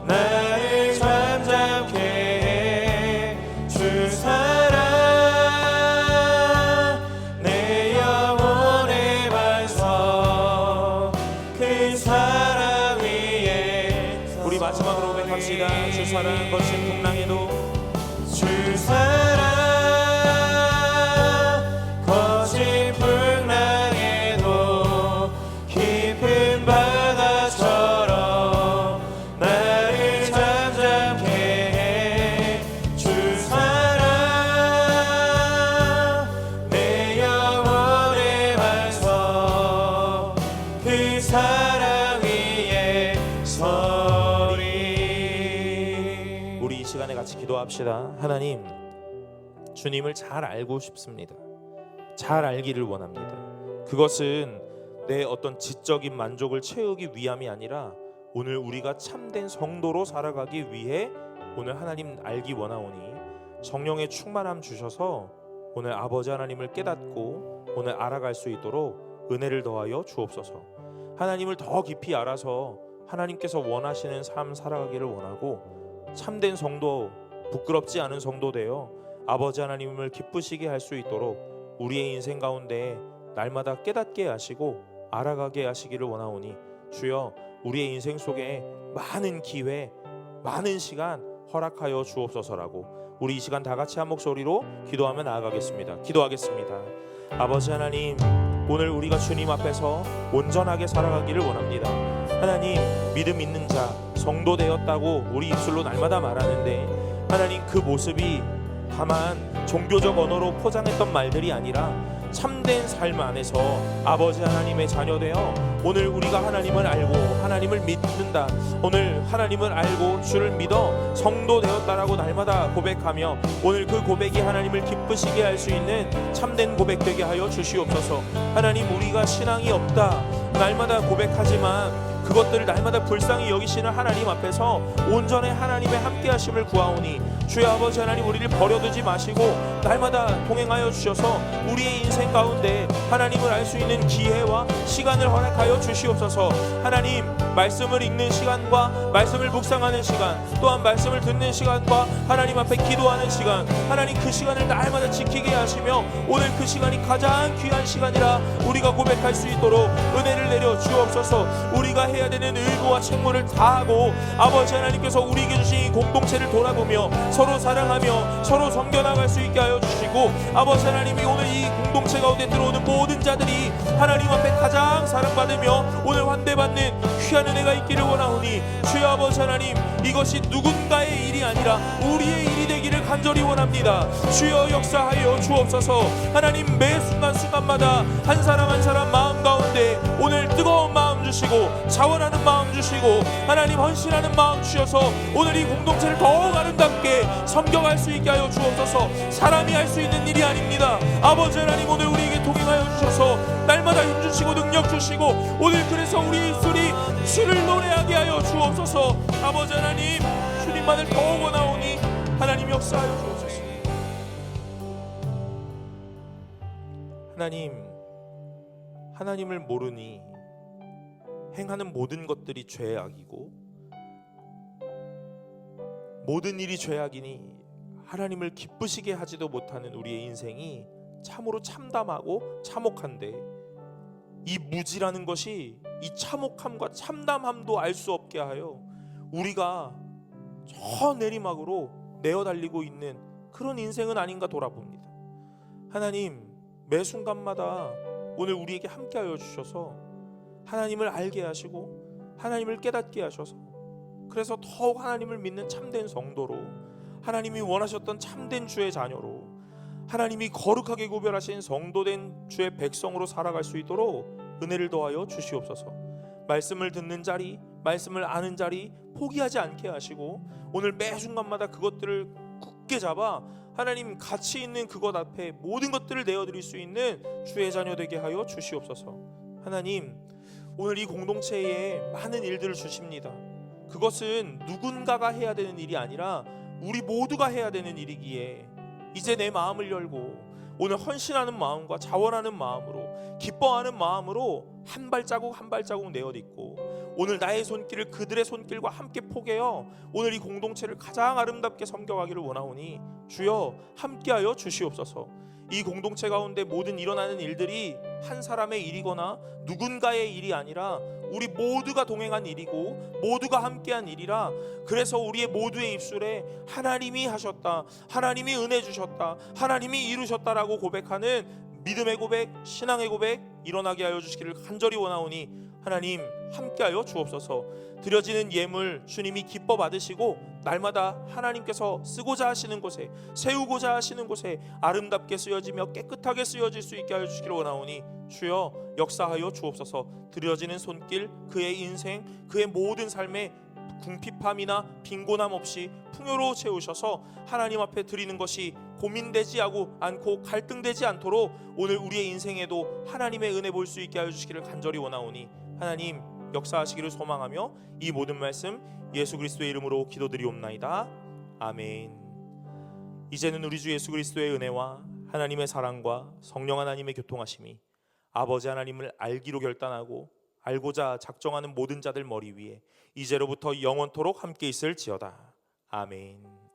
나를 잠잠케 해. 주 사랑 내 영혼의 반석 그 사랑 위에 우리 마지막으로 고백합시다. 주 사랑 거친 풍랑에도 주 사랑 거친 풍랑에도 깊은 바다처럼 나를 잠잠케 해. 주 사랑 내 영혼의 반석 그 사랑 위에 서리. 우리 이 시간에 같이 기도합시다. 하나님, 주님을 잘 알고 싶습니다. 잘 알기를 원합니다. 그것은 내 어떤 지적인 만족을 채우기 위함이 아니라 오늘 우리가 참된 성도로 살아가기 위해 오늘 하나님 알기 원하오니 성령의 충만함 주셔서 오늘 아버지 하나님을 깨닫고 오늘 알아갈 수 있도록 은혜를 더하여 주옵소서. 하나님을 더 깊이 알아서 하나님께서 원하시는 삶 살아가기를 원하고 참된 성도, 부끄럽지 않은 성도 되어 아버지 하나님을 기쁘시게 할 수 있도록 우리의 인생 가운데 날마다 깨닫게 하시고 알아가게 하시기를 원하오니 주여 우리의 인생 속에 많은 기회, 많은 시간 허락하여 주옵소서라고 우리 이 시간 다 같이 한 목소리로 기도하며 나아가겠습니다. 기도하겠습니다. 아버지 하나님, 오늘 우리가 주님 앞에서 온전하게 살아가기를 원합니다. 하나님, 믿음 있는 자, 성도 되었다고 우리 입술로 날마다 말하는데 하나님 그 모습이 다만 종교적 언어로 포장했던 말들이 아니라 참된 삶 안에서 아버지 하나님의 자녀 되어 오늘 우리가 하나님을 알고 하나님을 믿는다, 오늘 하나님을 알고 주를 믿어 성도 되었다라고 날마다 고백하며 오늘 그 고백이 하나님을 기쁘시게 할 수 있는 참된 고백 되게 하여 주시옵소서. 하나님, 우리가 신앙이 없다 날마다 고백하지만 그것들을 날마다 불쌍히 여기시는 하나님 앞에서 온전히 하나님의 함께하심을 구하오니 주여 아버지 하나님 우리를 버려두지 마시고 날마다 동행하여 주셔서 우리의 인생 가운데 하나님을 알 수 있는 기회와 시간을 허락하여 주시옵소서. 하나님 말씀을 읽는 시간과 말씀을 묵상하는 시간, 또한 말씀을 듣는 시간과 하나님 앞에 기도하는 시간, 하나님 그 시간을 날마다 지키게 하시며 오늘 그 시간이 가장 귀한 시간이라 우리가 고백할 수 있도록 은혜를 내려 주옵소서. 우리가 해야 되는 의무와 책무를 다하고 아버지 하나님께서 우리에게 주신 이 공동체를 돌아보며 서로 사랑하며 서로 섬겨나갈 수 있게 하여 주시고, 아버지 하나님이 오늘 이 공동체 가운데 들어오는 모든 자들이 하나님 앞에 가장 사랑받으며 오늘 환대받는 귀한 은혜가 있기를 원하오니 주여 아버지 하나님 이것이 누군가의 일이 아니라 우리의 일이 되기를 간절히 원합니다. 주여 역사하여 주옵소서. 하나님 매 순간순간마다 한 사람 한 사람 마음 가운데 오늘 뜨거운 마음 주시고 자원하는 마음 주시고 하나님 헌신하는 마음 주셔서 오늘 이 공동체를 더욱 아름답게 섬겨갈 수 있게 하여 주옵소서. 사람이 할 수 있는 일이 아닙니다. 아버지 하나님 오늘 우리에게 동행하여 주셔서 날마다 힘주시고 능력 주시고 오늘 그래서 우리 입술이 주를 노래하게 하여 주옵소서. 아버지 하나님 주님만을 더욱 원하오니 하나님 역사하여 주옵소서. 하나님을 모르니 행하는 모든 것들이 죄악이고 모든 일이 죄악이니 하나님을 기쁘시게 하지도 못하는 우리의 인생이 참으로 참담하고 참혹한데, 이 무지라는 것이 이 참혹함과 참담함도 알 수 없게 하여 우리가 저 내리막으로 내어 달리고 있는 그런 인생은 아닌가 돌아봅니다. 하나님 매 순간마다 오늘 우리에게 함께하여 주셔서 하나님을 알게 하시고 하나님을 깨닫게 하셔서 그래서 더욱 하나님을 믿는 참된 성도로, 하나님이 원하셨던 참된 주의 자녀로, 하나님이 거룩하게 구별하신 성도된 주의 백성으로 살아갈 수 있도록 은혜를 더하여 주시옵소서. 말씀을 듣는 자리, 말씀을 아는 자리 포기하지 않게 하시고 오늘 매 순간마다 그것들을 굳게 잡아 하나님 가치 있는 그것 앞에 모든 것들을 내어드릴 수 있는 주의 자녀 되게 하여 주시옵소서. 하나님 오늘 이 공동체에 많은 일들을 주십니다. 그것은 누군가가 해야 되는 일이 아니라 우리 모두가 해야 되는 일이기에 이제 내 마음을 열고 오늘 헌신하는 마음과 자원하는 마음으로 기뻐하는 마음으로 한 발자국 한 발자국 내어딛고 오늘 나의 손길을 그들의 손길과 함께 포개어 오늘 이 공동체를 가장 아름답게 섬겨가기를 원하오니 주여 함께하여 주시옵소서. 이 공동체 가운데 모든 일어나는 일들이 한 사람의 일이거나 누군가의 일이 아니라 우리 모두가 동행한 일이고 모두가 함께한 일이라, 그래서 우리의 모두의 입술에 하나님이 하셨다, 하나님이 은혜 주셨다, 하나님이 이루셨다라고 고백하는 믿음의 고백, 신앙의 고백 일어나게 하여 주시기를 간절히 원하오니 하나님 함께하여 주옵소서. 드려지는 예물 주님이 기뻐 받으시고 날마다 하나님께서 쓰고자 하시는 곳에, 세우고자 하시는 곳에 아름답게 쓰여지며 깨끗하게 쓰여질 수 있게 하여 주시기를 원하오니 주여 역사하여 주옵소서. 드려지는 손길, 그의 인생, 그의 모든 삶에 궁핍함이나 빈곤함 없이 풍요로 채우셔서 하나님 앞에 드리는 것이 고민되지 않고 갈등되지 않도록 오늘 우리의 인생에도 하나님의 은혜 볼 수 있게 하여 주시기를 간절히 원하오니 하나님 역사하시기를 소망하며 이 모든 말씀 예수 그리스도의 이름으로 기도드리옵나이다. 아멘. 이제는 우리 주 예수 그리스도의 은혜와 하나님의 사랑과 성령 하나님의 교통하심이 아버지 하나님을 알기로 결단하고 알고자 작정하는 모든 자들 머리 위에 이제로부터 영원토록 함께 있을지어다. 아멘.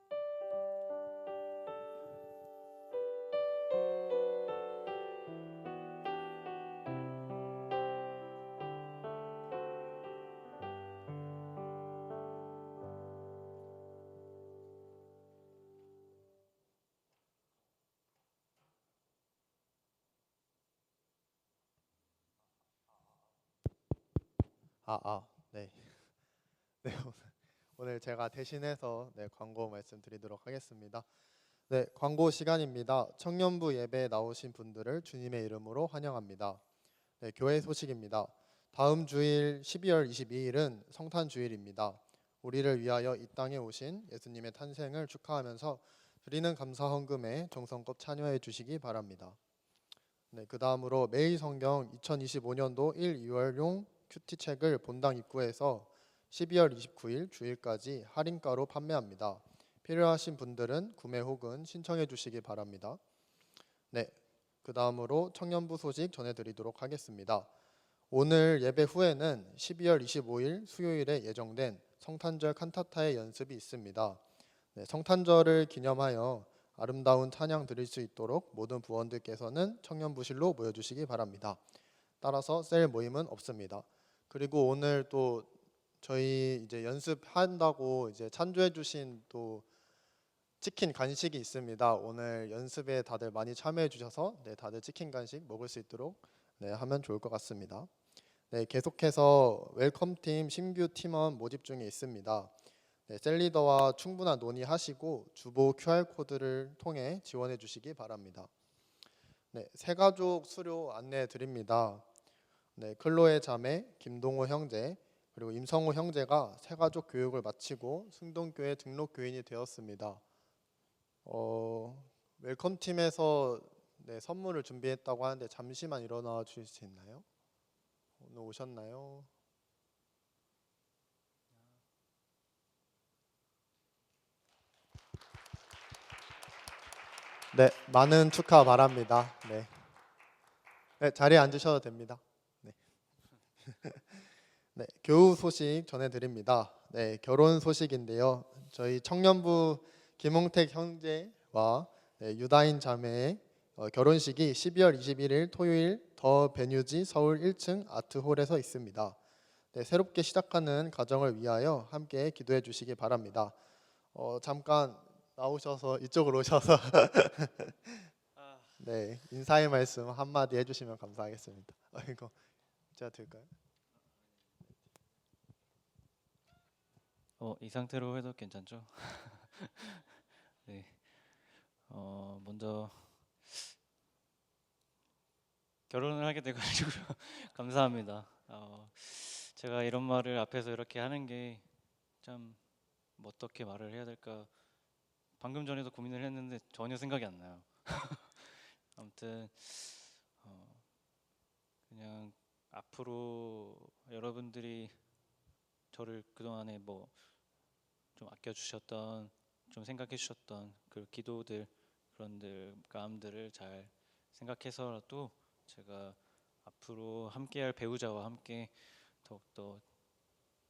네. 네, 오늘 제가 대신해서 광고 말씀드리도록 하겠습니다. 네, 광고 시간입니다. 청년부 예배에 나오신 분들을 주님의 이름으로 환영합니다. 네, 교회 소식입니다. 다음 주일 12월 22일은 성탄 주일입니다. 우리를 위하여 이 땅에 오신 예수님의 탄생을 축하하면서 드리는 감사 헌금에 정성껏 참여해 주시기 바랍니다. 네, 그 다음으로 매일 성경 2025년도 1, 2월용 큐티책을 본당 입구에서 12월 29일 주일까지 할인가로 판매합니다. 필요하신 분들은 구매 혹은 신청해 주시기 바랍니다. 네, 그 다음으로 청년부 소식 전해드리도록 하겠습니다. 오늘 예배 후에는 12월 25일 수요일에 예정된 성탄절 칸타타의 연습이 있습니다. 네, 성탄절을 기념하여 아름다운 찬양 드릴 수 있도록 모든 부원들께서는 청년부실로 모여주시기 바랍니다. 따라서 셀 모임은 없습니다. 그리고 오늘 또 저희 이제 연습한다고 이제 찬조해주신 또 치킨 간식이 있습니다. 오늘 연습에 다들 많이 참여해 주셔서 네, 다들 치킨 간식 먹을 수 있도록 네, 하면 좋을 것 같습니다. 네, 계속해서 웰컴팀 신규 팀원 모집 중에 있습니다. 네, 셀리더와 충분한 논의하시고 주보 QR코드를 통해 지원해 주시기 바랍니다. 네, 새가족 수료 안내해 드립니다. 네, 클로의 자매 김동호 형제 그리고 임성호 형제가 새가족 교육을 마치고 승동교회 등록 교인이 되었습니다. 웰컴팀에서 네, 선물을 준비했다고 하는데 잠시만 일어나 주실 수 있나요? 오늘 오셨나요? 네, 많은 축하 바랍니다. 네, 네 자리에 앉으셔도 됩니다. 네. 네, 교우 소식 전해드립니다. 네, 결혼 소식인데요. 저희 청년부 김홍택 형제와 네, 유다인 자매의 결혼식이 12월 21일 토요일 더 베뉴지 서울 1층 아트홀에서 있습니다. 네, 새롭게 시작하는 가정을 위하여 함께 기도해 주시기 바랍니다. 잠깐 나오셔서 이쪽으로 오셔서 네, 인사의 말씀 한마디 해주시면 감사하겠습니다. 이거 제가 들까요? 이 상태로 해도 괜찮죠? 네. 먼저 결혼을 하게 돼가지고 감사합니다. 제가 이런 말을 앞에서 이렇게 하는 게 참 어떻게 말을 해야 될까 방금 전에도 고민을 했는데 전혀 생각이 안 나요. 아무튼 그냥 앞으로 여러분들이 저를 그동안에 뭐 좀 아껴주셨던 좀 생각해 주셨던 그 기도들 그런들 마음들을 잘 생각해서라도 제가 앞으로 함께할 배우자와 함께 더욱더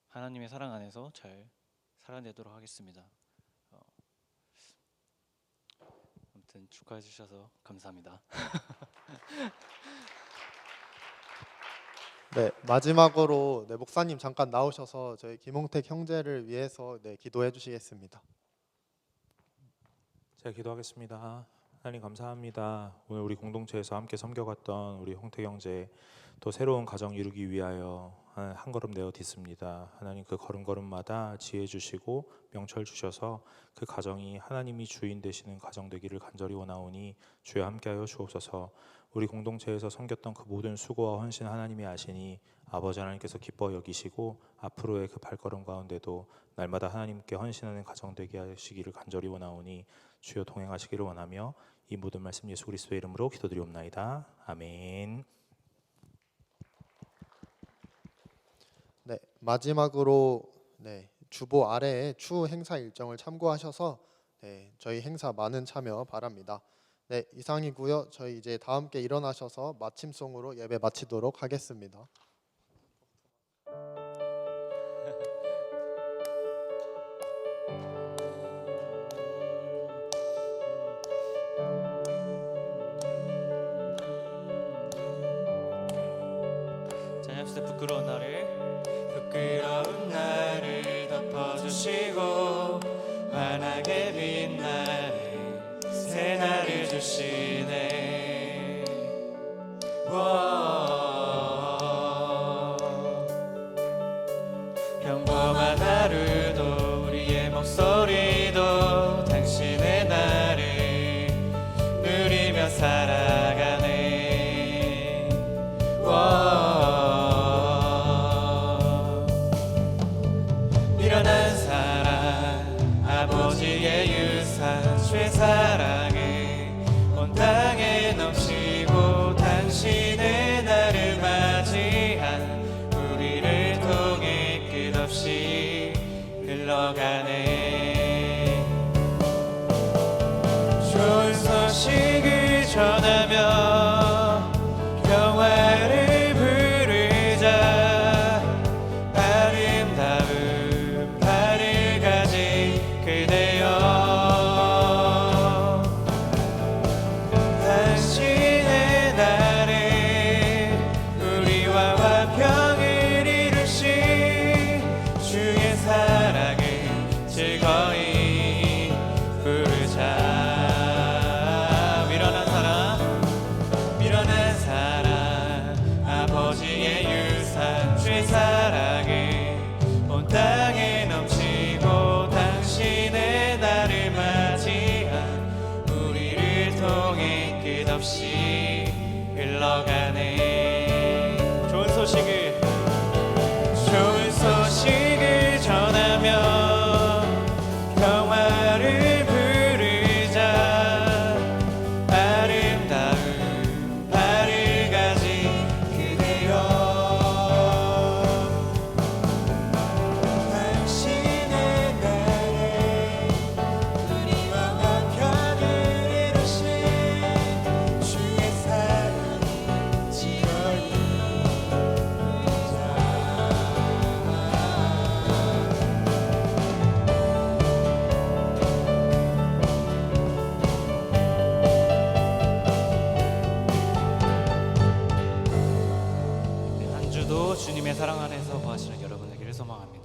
하나님의 사랑 안에서 잘 살아내도록 하겠습니다. 아무튼 축하해 주셔서 감사합니다. 네, 마지막으로 네, 목사님 잠깐 나오셔서 저희 김홍택 형제를 위해서 네, 기도해 주시겠습니다. 제가 기도하겠습니다. 하나님 감사합니다. 오늘 우리 공동체에서 함께 섬겨갔던 우리 홍택 형제 또 새로운 가정 이루기 위하여 한 걸음 내어 딛습니다. 하나님 그 걸음걸음마다 지혜 주시고 명철 주셔서 그 가정이 하나님이 주인 되시는 가정 되기를 간절히 원하오니 주여 함께하여 주옵소서. 우리 공동체에서 섬겼던 그 모든 수고와 헌신 하나님이 아시니 아버지 하나님께서 기뻐 여기시고 앞으로의 그 발걸음 가운데도 날마다 하나님께 헌신하는 가정 되게 하시기를 간절히 원하오니 주여 동행하시기를 원하며 이 모든 말씀 예수 그리스도의 이름으로 기도드리옵나이다. 아멘. 네, 마지막으로 네, 주보 아래에 추후 행사 일정을 참고하셔서 네, 저희 행사 많은 참여 바랍니다. 네, 이상이고요. 저희 이제 다 함께 일어나셔서 마침송으로 예배 마치도록 하겠습니다. 찬양합시다. 부끄러운 나를 덮어주시고 환하게 빛나는 새 날을 주시네. 평범한 하루도 우리의 목소리도 당신의 날을 누리며 살아가네. 미련한 사랑 아버지의 유산 주의 사랑에 온 땅에 넘치고 당신의 나를 맞이한 우리 끝없이 흘러가네. 좋은 소식을 전하며 평화를 부르자. 아름다운 발을 가진 그대여, 당신의 나를 우리와 화평을 이루신 주의 사랑이 지어이 한 주도 주님의 사랑 안에서 거하시는 여러분 되기를 소망합니다.